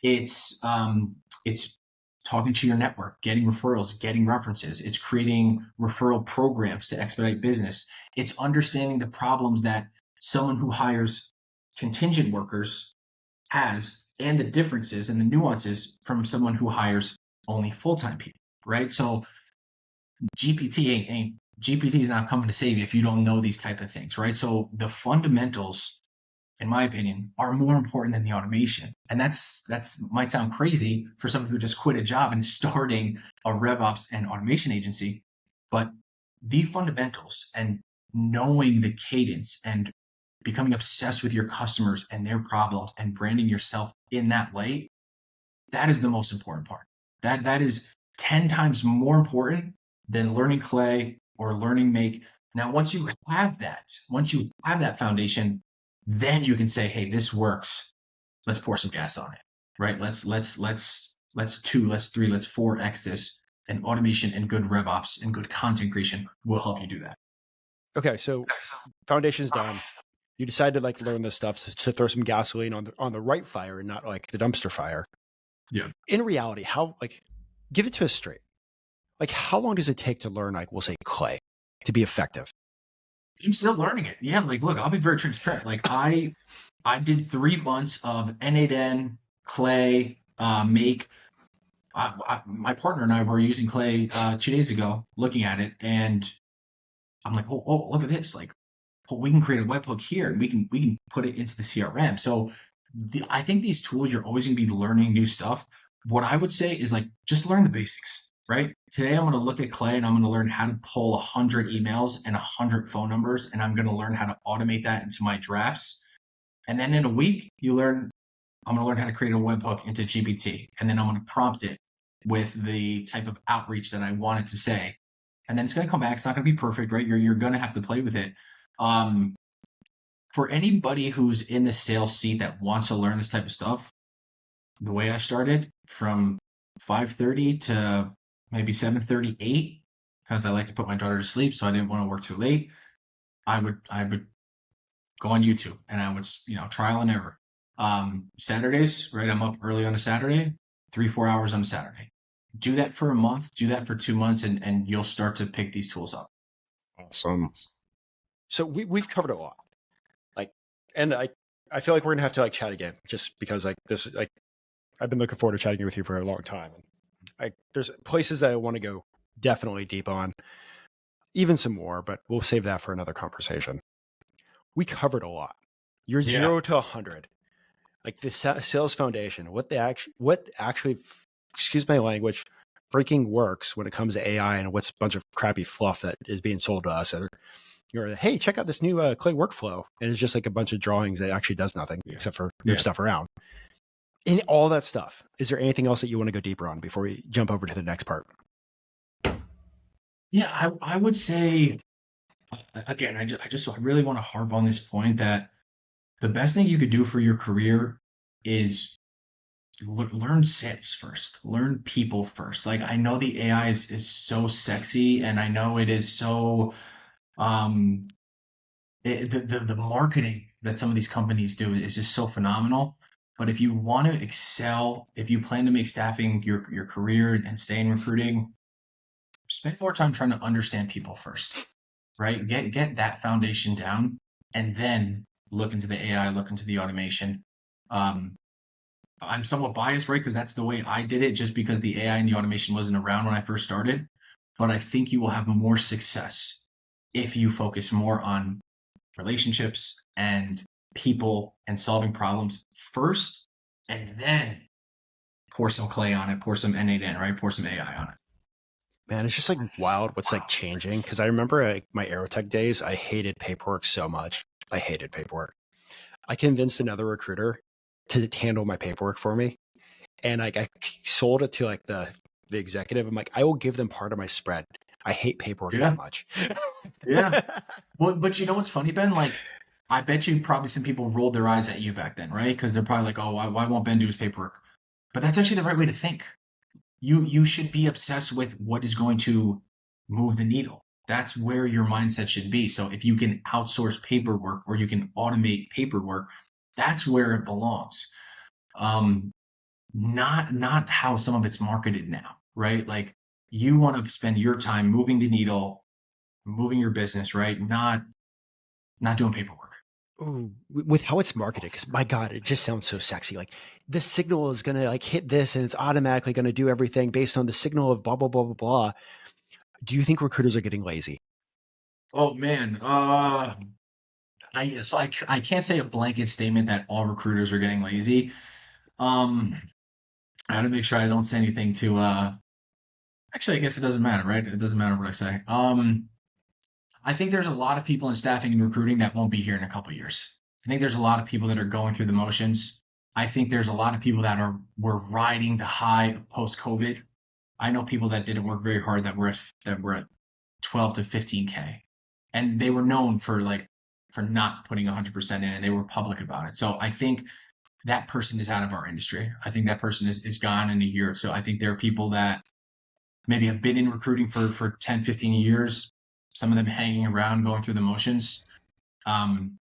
It's talking to your network, getting referrals, getting references. It's creating referral programs to expedite business. It's understanding the problems that someone who hires contingent workers has and the differences and the nuances from someone who hires only full-time people, right? So GPT is not coming to save you if you don't know these type of things, right? So the fundamentals, in my opinion, are more important than the automation. And that's might sound crazy for someone who just quit a job and is starting a RevOps and automation agency, but the fundamentals and knowing the cadence and becoming obsessed with your customers and their problems and branding yourself in that way, that is the most important part. That is 10 times more important than learning Clay or learning Make. Now, once you have that foundation, then you can say, hey, this works. Let's pour some gas on it. Right? Let's 2, let's 3, let's 4x this. And automation and good RevOps and good content creation will help you do that. Okay, so foundation's done. You decide to like learn this stuff to throw some gasoline on the right fire and not like the dumpster fire. Yeah. In reality, how like give it to us straight. Like how long does it take to learn like we'll say Clay to be effective? I'm still learning it. Yeah, like look, I'll be very transparent. Like I did 3 months of N8N, Clay, Make. My partner and I were using Clay 2 days ago, looking at it, and I'm like, oh, look at this! Like, oh, we can create a webhook here, and we can put it into the CRM. So, I think these tools, you're always going to be learning new stuff. What I would say is like, just learn the basics, right? Today, I'm going to look at Clay, and I'm going to learn how to pull 100 emails and 100 phone numbers, and I'm going to learn how to automate that into my drafts. And then in a week, I'm going to learn how to create a webhook into GPT, and then I'm going to prompt it with the type of outreach that I want it to say. And then it's going to come back. It's not going to be perfect, right? You're going to have to play with it. Um, for anybody who's in the sales seat that wants to learn this type of stuff, the way I started from 5:30 to maybe 7:38, because I like to put my daughter to sleep, so I didn't want to work too late. I would go on YouTube and I would, trial and error. Saturdays, right? I'm up early on a Saturday, 3, 4 hours on a Saturday. Do that for a month, do that for 2 months, and you'll start to pick these tools up. Awesome. So we've covered a lot. Like, and I feel like we're gonna have to like chat again, just because like this like I've been looking forward to chatting with you for a long time. And there's places that I want to go definitely deep on, even some more, but we'll save that for another conversation. We covered a lot. You're Yeah. 0 to 100. Like the sales foundation, what actually, excuse my language, freaking works when it comes to AI and what's a bunch of crappy fluff that is being sold to us. Or you're like, hey, check out this new Clay workflow. And it's just like a bunch of drawings that actually does nothing except for move stuff around. In all that stuff, is there anything else that you want to go deeper on before we jump over to the next part? Yeah, I would say, again, I really want to harp on this point that the best thing you could do for your career is learn sales first, learn people first. Like I know the AI is so sexy, and I know it is so um The marketing that some of these companies do is just so phenomenal. But if you want to excel, if you plan to make staffing your career and stay in recruiting, spend more time trying to understand people first, right? Get that foundation down, and then look into the AI, look into the automation. Um, I'm somewhat biased, right? Because that's the way I did it, just because the AI and the automation wasn't around when I first started. But I think you will have more success if you focus more on relationships and people and solving problems first, and then pour some clay on it, pour some N8N, right? Pour some AI on it. Man, it's just like wild what's like changing. Because I remember like my aerotech days, I hated paperwork so much. I hated paperwork. I convinced another recruiter to handle my paperwork for me, and like I sold it to like the executive. I'm like, I will give them part of my spread. I hate paperwork that Yeah, much. yeah. Well, but you know what's funny, Ben? Like, I bet you probably some people rolled their eyes at you back then, right? Because they're probably like, oh, why won't Ben do his paperwork? But that's actually the right way to think. You should be obsessed with what is going to move the needle. That's where your mindset should be. So if you can outsource paperwork or you can automate paperwork, that's where it belongs. Um, not how some of it's marketed now, right? Like, you want to spend your time moving the needle, moving your business, right? Not doing paperwork. Ooh, with how it's marketed, because my God, it just sounds so sexy. Like the signal is gonna like hit this, and it's automatically gonna do everything based on the signal of blah blah blah blah blah. Do you think recruiters are getting lazy? Oh man, I can't say a blanket statement that all recruiters are getting lazy. Um, I gotta make sure I don't say anything to actually, I guess it doesn't matter, right? It doesn't matter what I say. I think there's a lot of people in staffing and recruiting that won't be here in a couple of years. I think there's a lot of people that are going through the motions. I think there's a lot of people that were riding the high of post COVID. I know people that didn't work very hard that were at 12 to 15K, and they were known for not putting 100% in, and they were public about it. So I think that person is out of our industry. I think that person is gone in a year or so. I think there are people that maybe have been in recruiting for 10, 15 years, some of them hanging around going through the motions. Um,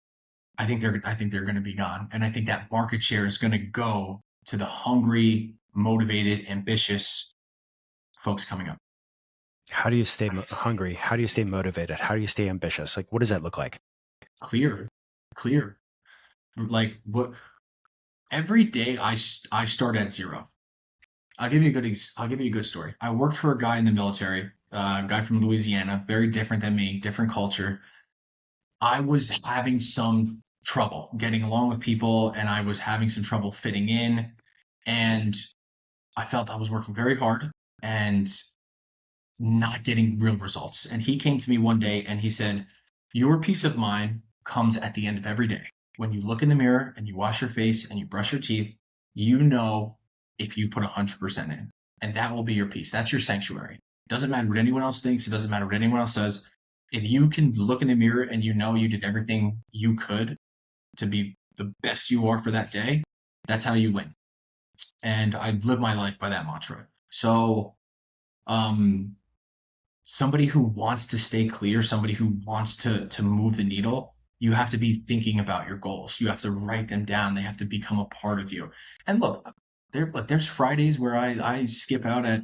I think they're going to be gone, and I think that market share is going to go to the hungry, motivated, ambitious folks coming up. How do you stay hungry? How do you stay motivated? How do you stay ambitious? Like, what does that look like? Clear, clear. Like, what, every day I start at zero. I'll give you a good story. I worked for a guy in the military, a guy from Louisiana, very different than me, different culture. I was having some trouble getting along with people, and I was having some trouble fitting in, and I felt I was working very hard and not getting real results. And he came to me one day and he said, your peace of mind comes at the end of every day. When you look in the mirror and you wash your face and you brush your teeth, you know if you put 100% in. And that will be your peace. That's your sanctuary. It doesn't matter what anyone else thinks. It doesn't matter what anyone else says. If you can look in the mirror and you know you did everything you could to be the best you are for that day, that's how you win. And I live my life by that mantra. So, um, somebody who wants to stay clear, somebody who wants to move the needle, you have to be thinking about your goals. You have to write them down. They have to become a part of you. And look, there's Fridays where I skip out at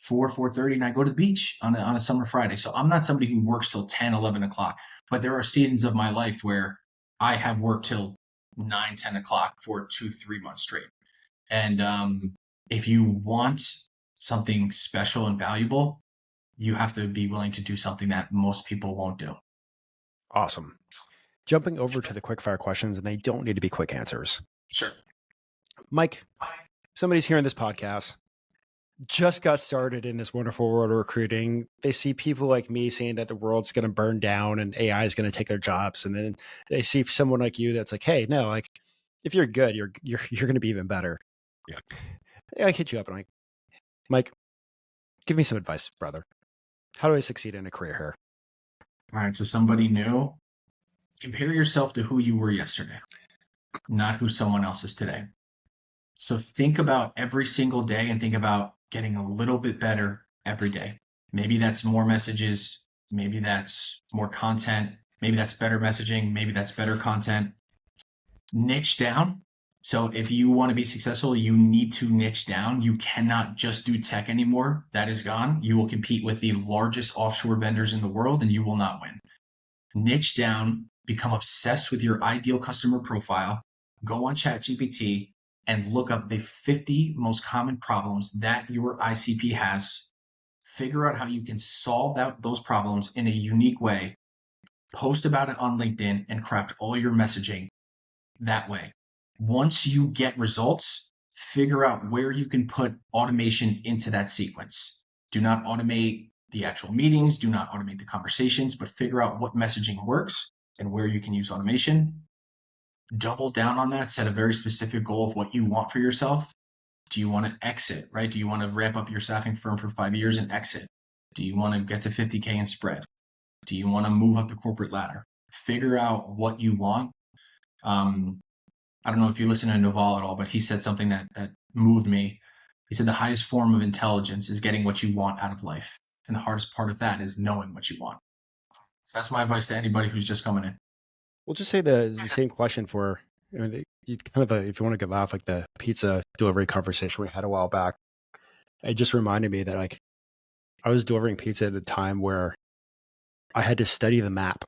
4:30 and I go to the beach on a summer Friday. So I'm not somebody who works till 10, 11 o'clock, but there are seasons of my life where I have worked till 9, 10 o'clock for 2, 3 months straight. And if you want something special and valuable, you have to be willing to do something that most people won't do. Awesome. Jumping over to the quick fire questions, and they don't need to be quick answers. Sure. Mike, somebody's hearing this podcast, just got started in this wonderful world of recruiting. They see people like me saying that the world's going to burn down and AI is going to take their jobs, and then they see someone like you that's like, "Hey, no, like if you're good, you're going to be even better." Yeah. I hit you up and I'm like, Mike, give me some advice, brother. How do I succeed in a career here? All right. So somebody new, compare yourself to who you were yesterday, not who someone else is today. So think about every single day and think about getting a little bit better every day. Maybe that's more messages. Maybe that's more content. Maybe that's better messaging. Maybe that's better content. Niche down. So if you want to be successful, you need to niche down. You cannot just do tech anymore. That is gone. You will compete with the largest offshore vendors in the world and you will not win. Niche down, become obsessed with your ideal customer profile, go on ChatGPT and look up the 50 most common problems that your ICP has. Figure out how you can solve those problems in a unique way. Post about it on LinkedIn and craft all your messaging that way. Once you get results, figure out where you can put automation into that sequence. Do not automate the actual meetings, do not automate the conversations, but figure out what messaging works and where you can use automation. Double down on that, set a very specific goal of what you want for yourself. Do you want to exit, right? Do you want to ramp up your staffing firm for 5 years and exit? Do you want to get to 50K and spread? Do you want to move up the corporate ladder? Figure out what you want. I don't know if you listen to Naval at all, but he said something that moved me. He said the highest form of intelligence is getting what you want out of life. And the hardest part of that is knowing what you want. So that's my advice to anybody who's just coming in. We'll just say the same question for, kind of if you want to get laugh, like the pizza delivery conversation we had a while back. It just reminded me that like I was delivering pizza at a time where I had to study the map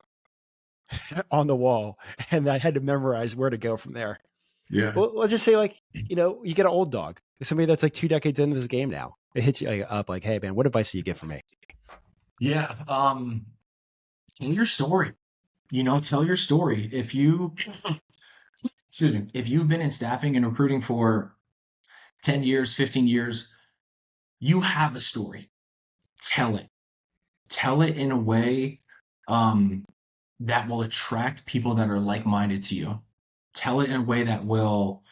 on the wall and I had to memorize where to go from there. Yeah. Well, let's just say like, you get an old dog, somebody that's like 2 decades into this game now. It hits you up like, hey man, what advice do you get for me? Yeah. Tell your story. Tell your story. If you, excuse me, if you've been in staffing and recruiting for 10 years, 15 years, you have a story. Tell it. Tell it in a way that will attract people that are like-minded to you. Tell it in a way that will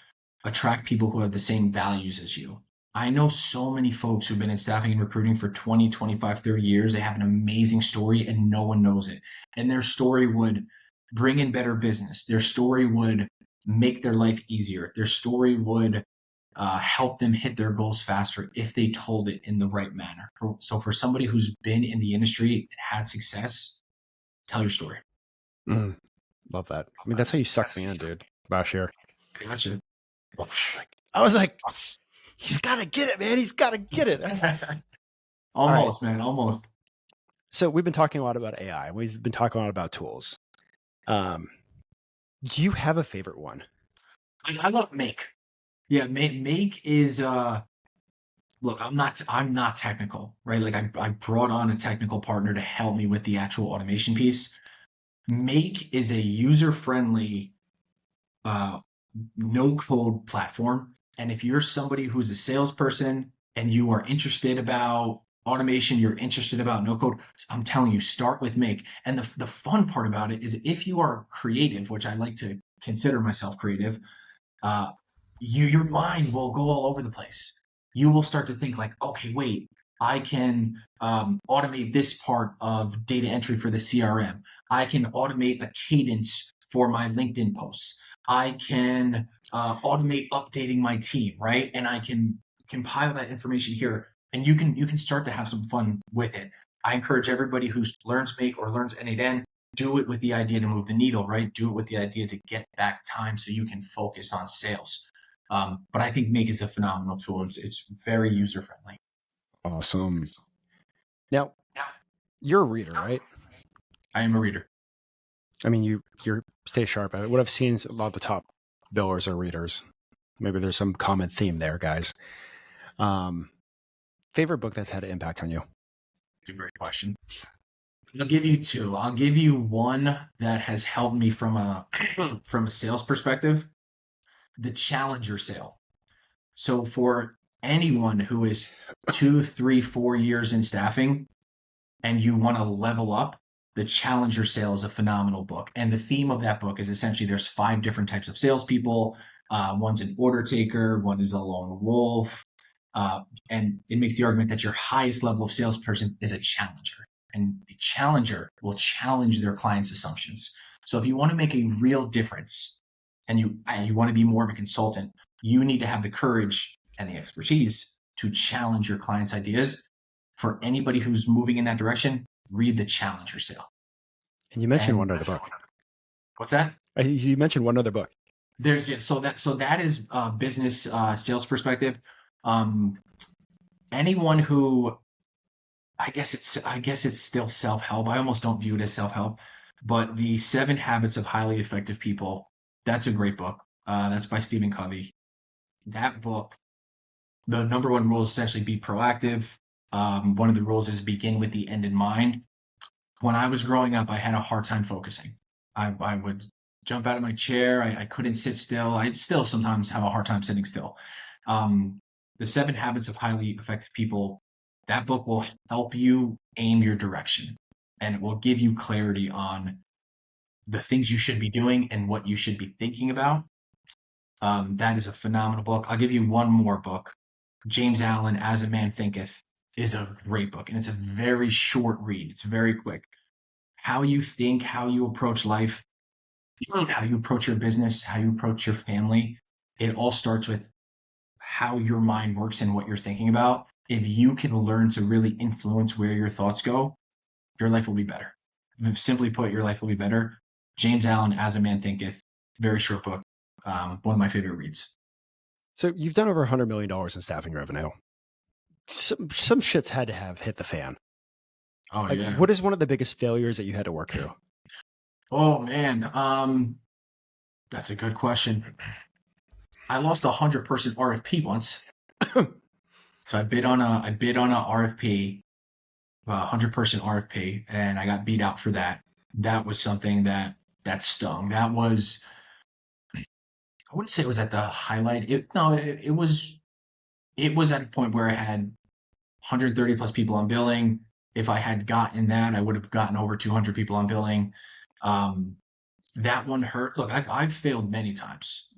attract people who have the same values as you. I know so many folks who've been in staffing and recruiting for 20, 25, 30 years. They have an amazing story and no one knows it. And their story would bring in better business. Their story would make their life easier. Their story would help them hit their goals faster if they told it in the right manner. So for somebody who's been in the industry and had success, tell your story. Love that. I mean, that's how you sucked me in, dude. Bashir. Gotcha. I was like, he's got to get it, man. He's got to get it. Almost, man. Almost. So we've been talking a lot about AI. We've been talking a lot about tools. Do you have a favorite one? I love Make. Yeah, Make is look, I'm not technical, right? Like I brought on a technical partner to help me with the actual automation piece. Make is a user-friendly no-code platform. And if you're somebody who's a salesperson and you are interested about automation, you're interested about no code, I'm telling you, start with Make. And the fun part about it is if you are creative, which I like to consider myself creative, your mind will go all over the place. You will start to think like, okay, wait, I can automate this part of data entry for the CRM. I can automate a cadence for my LinkedIn posts. I can automate updating my team, right? And I can compile that information here, and you can start to have some fun with it. I encourage everybody who learns Make or learns N8N, do it with the idea to move the needle, right? Do it with the idea to get back time so you can focus on sales. But I think Make is a phenomenal tool. It's very user friendly. Awesome. Now, you're a reader, right? I am a reader. I mean, you stay sharp. What I've seen is a lot of the top billers are readers. Maybe there's some common theme there, guys. Favorite book that's had an impact on you? It's a great question. I'll give you two. I'll give you one that has helped me from a sales perspective. The Challenger Sale. So for anyone who is 2, 3, 4 years in staffing and you want to level up, the Challenger Sale is a phenomenal book. And the theme of that book is essentially there's 5 different types of salespeople. One's an order taker, one is a lone wolf. And it makes the argument that your highest level of salesperson is a challenger. And the challenger will challenge their clients' assumptions. So if you want to make a real difference and you want to be more of a consultant, you need to have the courage and the expertise to challenge your clients' ideas. For anybody who's moving in that direction, read the Challenger Sale. And you mentioned And one other book. what's that? You mentioned one other book. There's yeah, so that is business sales perspective. Um, anyone who I guess it's still self-help. I almost don't view it as self-help, but the Seven Habits of Highly Effective People, that's a great book. That's by Stephen Covey. That book, the number one rule is essentially be proactive. One of the rules is begin with the end in mind. When I was growing up, I had a hard time focusing. I would jump out of my chair. I couldn't sit still. I still sometimes have a hard time sitting still. Um, the Seven Habits of Highly Effective People, that book will help you aim your direction and it will give you clarity on the things you should be doing and what you should be thinking about. That is a phenomenal book. I'll give you one more book. James Allen, As a Man Thinketh, is a great book and it's a very short read. It's very quick. How you think, how you approach life, how you approach your business, how you approach your family, it all starts with how your mind works and what you're thinking about. If you can learn to really influence where your thoughts go, your life will be better. Simply put, your life will be better. James Allen, As a Man Thinketh, very short book, one of my favorite reads. So you've done over $100 million in staffing revenue. Some shits had to have hit the fan. Oh Like, yeah. what is one of the biggest failures that you had to work through? Oh man. That's a good question. I lost a 100-person RFP once. So I bid on a RFP, a 100-person RFP, and I got beat out for that. That was something that stung. That was, I wouldn't say it was at the highlight. It was at a point where I had 130 plus people on billing. If I had gotten that, I would have gotten over 200 people on billing. Um, that one hurt. Look, I've failed many times.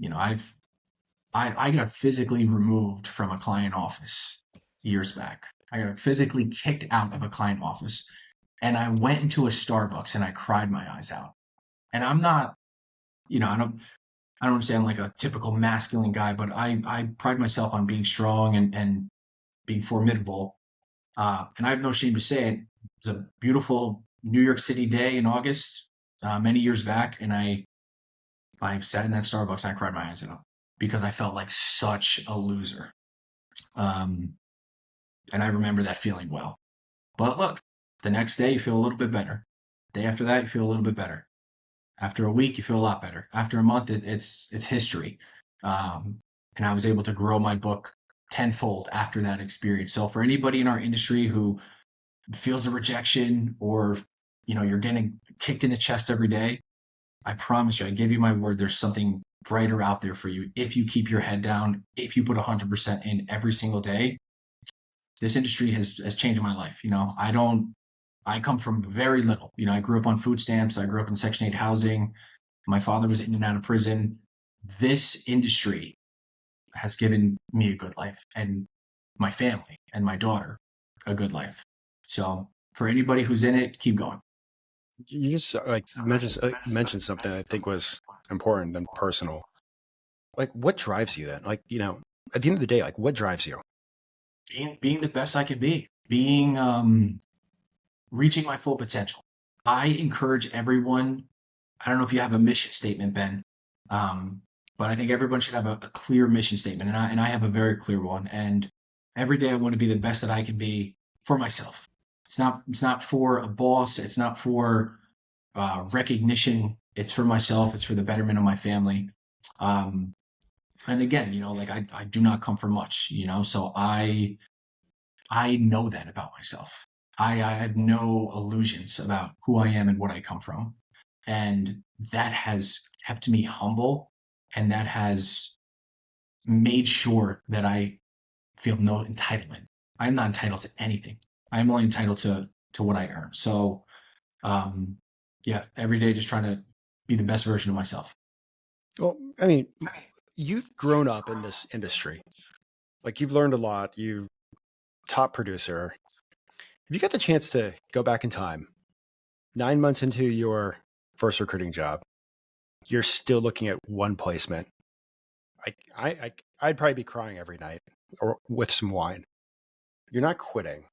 I got physically removed from a client office years back. I got physically kicked out of a client office, and I went into a Starbucks and I cried my eyes out. And I'm not, I don't say I'm like a typical masculine guy, but I pride myself on being strong and being formidable. And I have no shame to say it. It was a beautiful New York City day in August, many years back, and I sat in that Starbucks and I cried my eyes out because I felt like such a loser. Um, and I remember that feeling well. But look, the next day you feel a little bit better. Day after that, you feel a little bit better. After a week, you feel a lot better. After a month, it's history. Um, and I was able to grow my book tenfold after that experience. So for anybody in our industry who feels a rejection or you're getting kicked in the chest every day, I promise you, I give you my word, there's something brighter out there for you if you keep your head down, if you put 100% in every single day. This industry has changed my life. I come from very little. I grew up on food stamps. I grew up in Section 8 housing. My father was in and out of prison. This industry has given me a good life and my family and my daughter a good life. So for anybody who's in it, keep going. You just like mentioned something I think was important and personal. Like, what drives you then? Like, at the end of the day, like, what drives you? Being the best I can be, being reaching my full potential. I encourage everyone. I don't know if you have a mission statement, Ben, but I think everyone should have a clear mission statement, and I have a very clear one. And every day I want to be the best that I can be for myself. It's not for a boss. It's not for recognition. It's for myself. It's for the betterment of my family. Um, and again, like I do not come from much, so I know that about myself. I have no illusions about who I am and what I come from. And that has kept me humble and that has made sure that I feel no entitlement. I'm not entitled to anything. I'm only entitled to what I earn. So um yeah, every day just trying to be the best version of myself. Well, I mean, you've grown up in this industry. Like, you've learned a lot. You've top producer. If you got the chance to go back in time, 9 months into your first recruiting job, you're still looking at one placement. I'd probably be crying every night or with some wine. You're not quitting,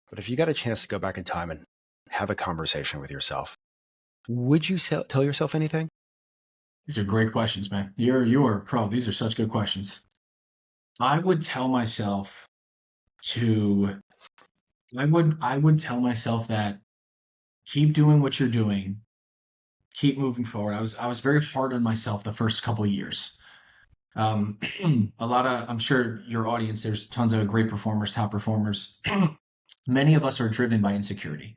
but if you got a chance to go back in time and have a conversation with yourself, would you tell yourself anything? These are great questions, man. You are a pro. These are such good questions. I would tell myself to I would tell myself that keep doing what you're doing, keep moving forward. I was very hard on myself the first couple of years. Um, I'm sure your audience, there's tons of great performers, top performers. Many of us are driven by insecurity.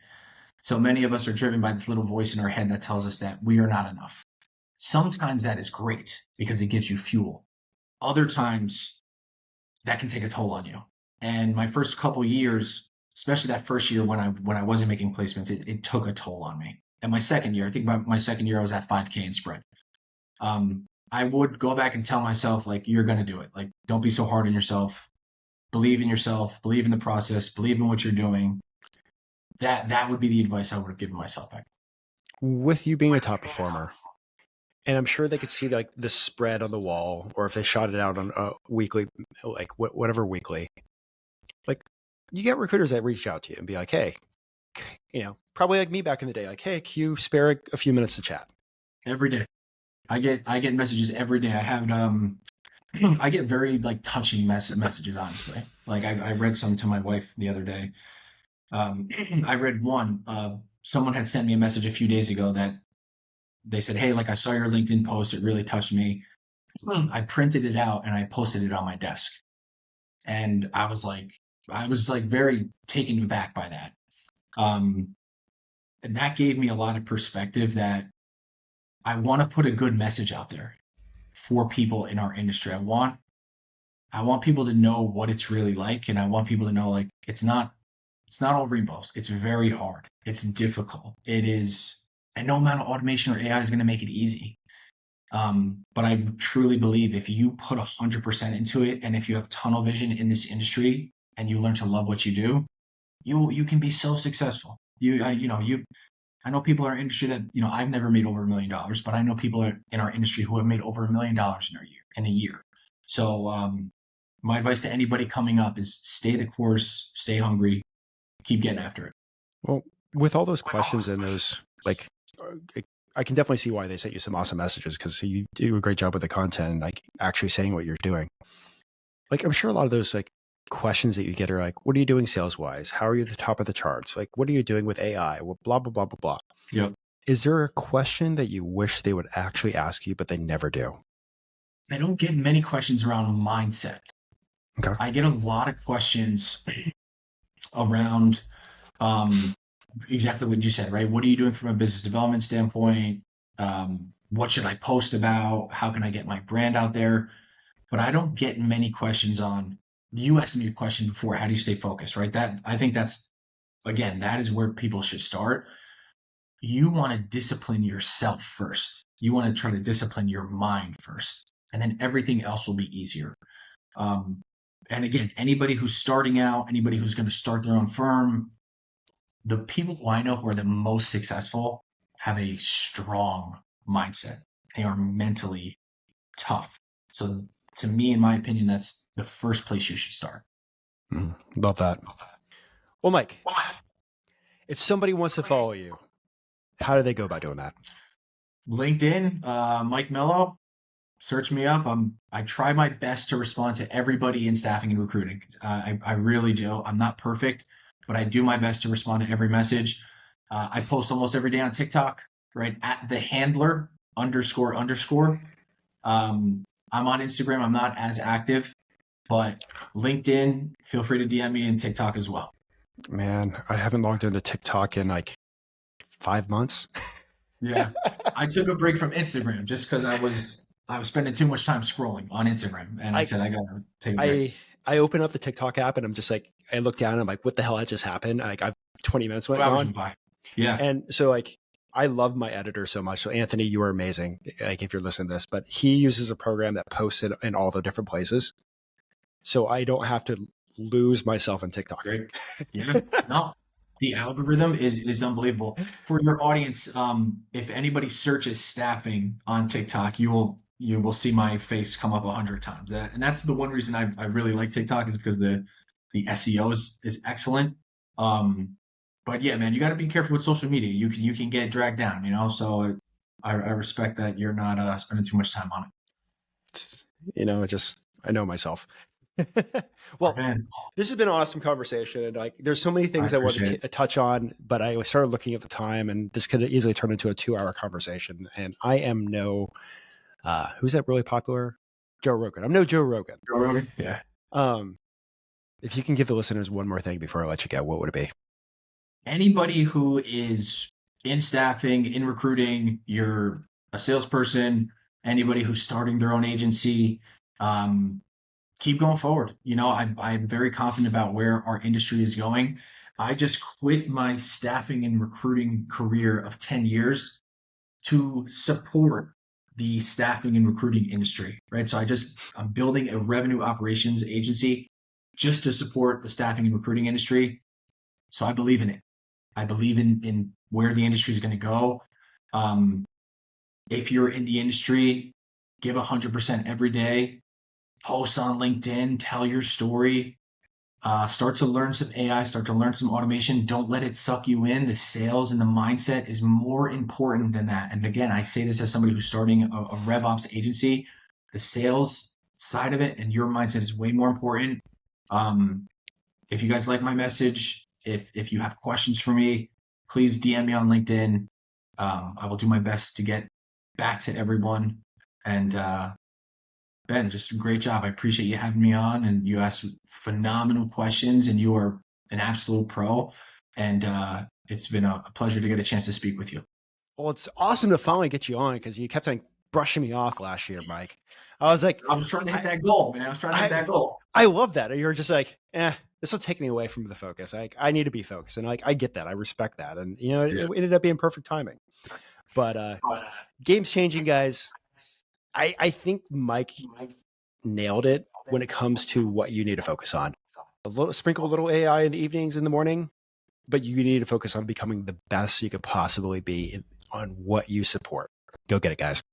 So many of us are driven by this little voice in our head that tells us that we are not enough. Sometimes that is great because it gives you fuel. Other times that can take a toll on you. And my first couple years, especially that first year when I wasn't making placements, it took a toll on me. And my second year, I think my second year I was at 5K in spread. I would go back and tell myself, like, you're gonna do it. Like, don't be so hard on yourself. Believe in yourself, believe in the process, believe in what you're doing. That would be the advice I would have given myself back. With you being a top performer, and I'm sure they could see like the spread on the wall, or if they shot it out on a weekly, like whatever weekly, like you get recruiters that reach out to you and be like, hey, probably like me back in the day, like, hey, can you spare a few minutes to chat? Every day. I get messages every day. I have I get very like touching messages, honestly. Like I read some to my wife the other day. I read one. Someone had sent me a message a few days ago that they said, "Hey, like I saw your LinkedIn post. It really touched me." I printed it out and I posted it on my desk, and I was like very taken aback by that. Um, and that gave me a lot of perspective that I want to put a good message out there for people in our industry. I want people to know what it's really like, and I want people to know like it's not all rainbows. It's very hard. It's difficult. It is, and no amount of automation or AI is going to make it easy. But I truly believe if you put 100% into it, and if you have tunnel vision in this industry, and you learn to love what you do, you can be so successful. I know people in our industry that I've never made over $1 million, but I know people in our industry who have made over $1 million in a year. So my advice to anybody coming up is stay the course, stay hungry, keep getting after it. Well, with all those questions and those, like, I can definitely see why they sent you some awesome messages, because you do a great job with the content and like actually saying what you're doing. Like, I'm sure a lot of those like questions that you get are like, what are you doing sales wise? How are you at the top of the charts? Like, what are you doing with AI? Well, blah, blah, blah, blah, blah. Yep. Is there a question that you wish they would actually ask you, but they never do? I don't get many questions around mindset. Okay. I get a lot of questions around um, exactly what you said, right? What are you doing from a business development standpoint? What should I post about? How can I get my brand out there? But I don't get many questions on. You asked me a question before. How do you stay focused, right? That I think that's again, that is where people should start. You want to discipline yourself first. You want to try to discipline your mind first, and then everything else will be easier. Um, and again, anybody who's starting out, anybody who's going to start their own firm, the people who I know who are the most successful have a strong mindset. They are mentally tough. So, to me, in my opinion, that's the first place you should start. Love that. Well, Mike, if somebody wants to follow you, how do they go about doing that? LinkedIn, Mike Mello, search me up. I try my best to respond to everybody in staffing and recruiting. I really do. I'm not perfect, but I do my best to respond to every message. I post almost every day on TikTok, right? At the handler __. I'm on Instagram. I'm not as active, but LinkedIn, feel free to DM me, and TikTok as well. Man, I haven't logged into TikTok in like 5 months. Yeah, I took a break from Instagram just because I was spending too much time scrolling on Instagram, and I said I gotta take a break. I open up the TikTok app and I'm just like, I look down and I'm like, what the hell had just happened? Like, I've 20 minutes went 2 hours gone. went by. Yeah. And so like, I love my editor so much. So Anthony, you are amazing. Like, if you're listening to this, but he uses a program that posts it in all the different places. So I don't have to lose myself in TikTok. Great. Yeah. No, the algorithm is unbelievable. For your audience, if anybody searches staffing on TikTok, you will see my face come up 100 times. And that's the one reason I really like TikTok, is because the SEO is excellent. But yeah, man, you got to be careful with social media. You can get dragged down, you know. So I respect that you're not spending too much time on it. I know myself. Smart Well, man. this has been an awesome conversation, and like, there's so many I things I wanted appreciate to it. touch on, but I started looking at the time, and this could easily turn into a 2-hour conversation. And I am no, who's that really popular? Joe Rogan. I'm no Joe Rogan. Joe Rogan? Yeah. Um, if you can give the listeners one more thing before I let you go, what would it be? Anybody who is in staffing, in recruiting, you're a salesperson, anybody who's starting their own agency, um, keep going forward. You know, I'm very confident about where our industry is going. I just quit my staffing and recruiting career of 10 years to support the staffing and recruiting industry, right? So I'm building a revenue operations agency just to support the staffing and recruiting industry. So I believe in it. I believe in where the industry is going to go. Um, if you're in the industry, give 100% every day. Post on LinkedIn, tell your story. Start to learn some AI, start to learn some automation. Don't let it suck you in. The sales and the mindset is more important than that. And again, I say this as somebody who's starting a RevOps agency. The sales side of it and your mindset is way more important. Um, if you guys like my message, if you have questions for me, please DM me on LinkedIn. I will do my best to get back to everyone. And Ben, just a great job. I appreciate you having me on, and you asked phenomenal questions, and you are an absolute pro. And it's been a pleasure to get a chance to speak with you. Well, it's awesome to finally get you on because you kept on brushing me off last year, Mike. I was like, I was trying to hit I, that goal, man. I was trying to hit I, that goal. I love that. You're just like, this will take me away from the focus. I need to be focused, and like, I get that. I respect that, and Yeah. it ended up being perfect timing. But game's changing, guys. I think Mike nailed it when it comes to what you need to focus on. Sprinkle a little AI in the evenings, in the morning, but you need to focus on becoming the best you could possibly be on what you support. Go get it, guys.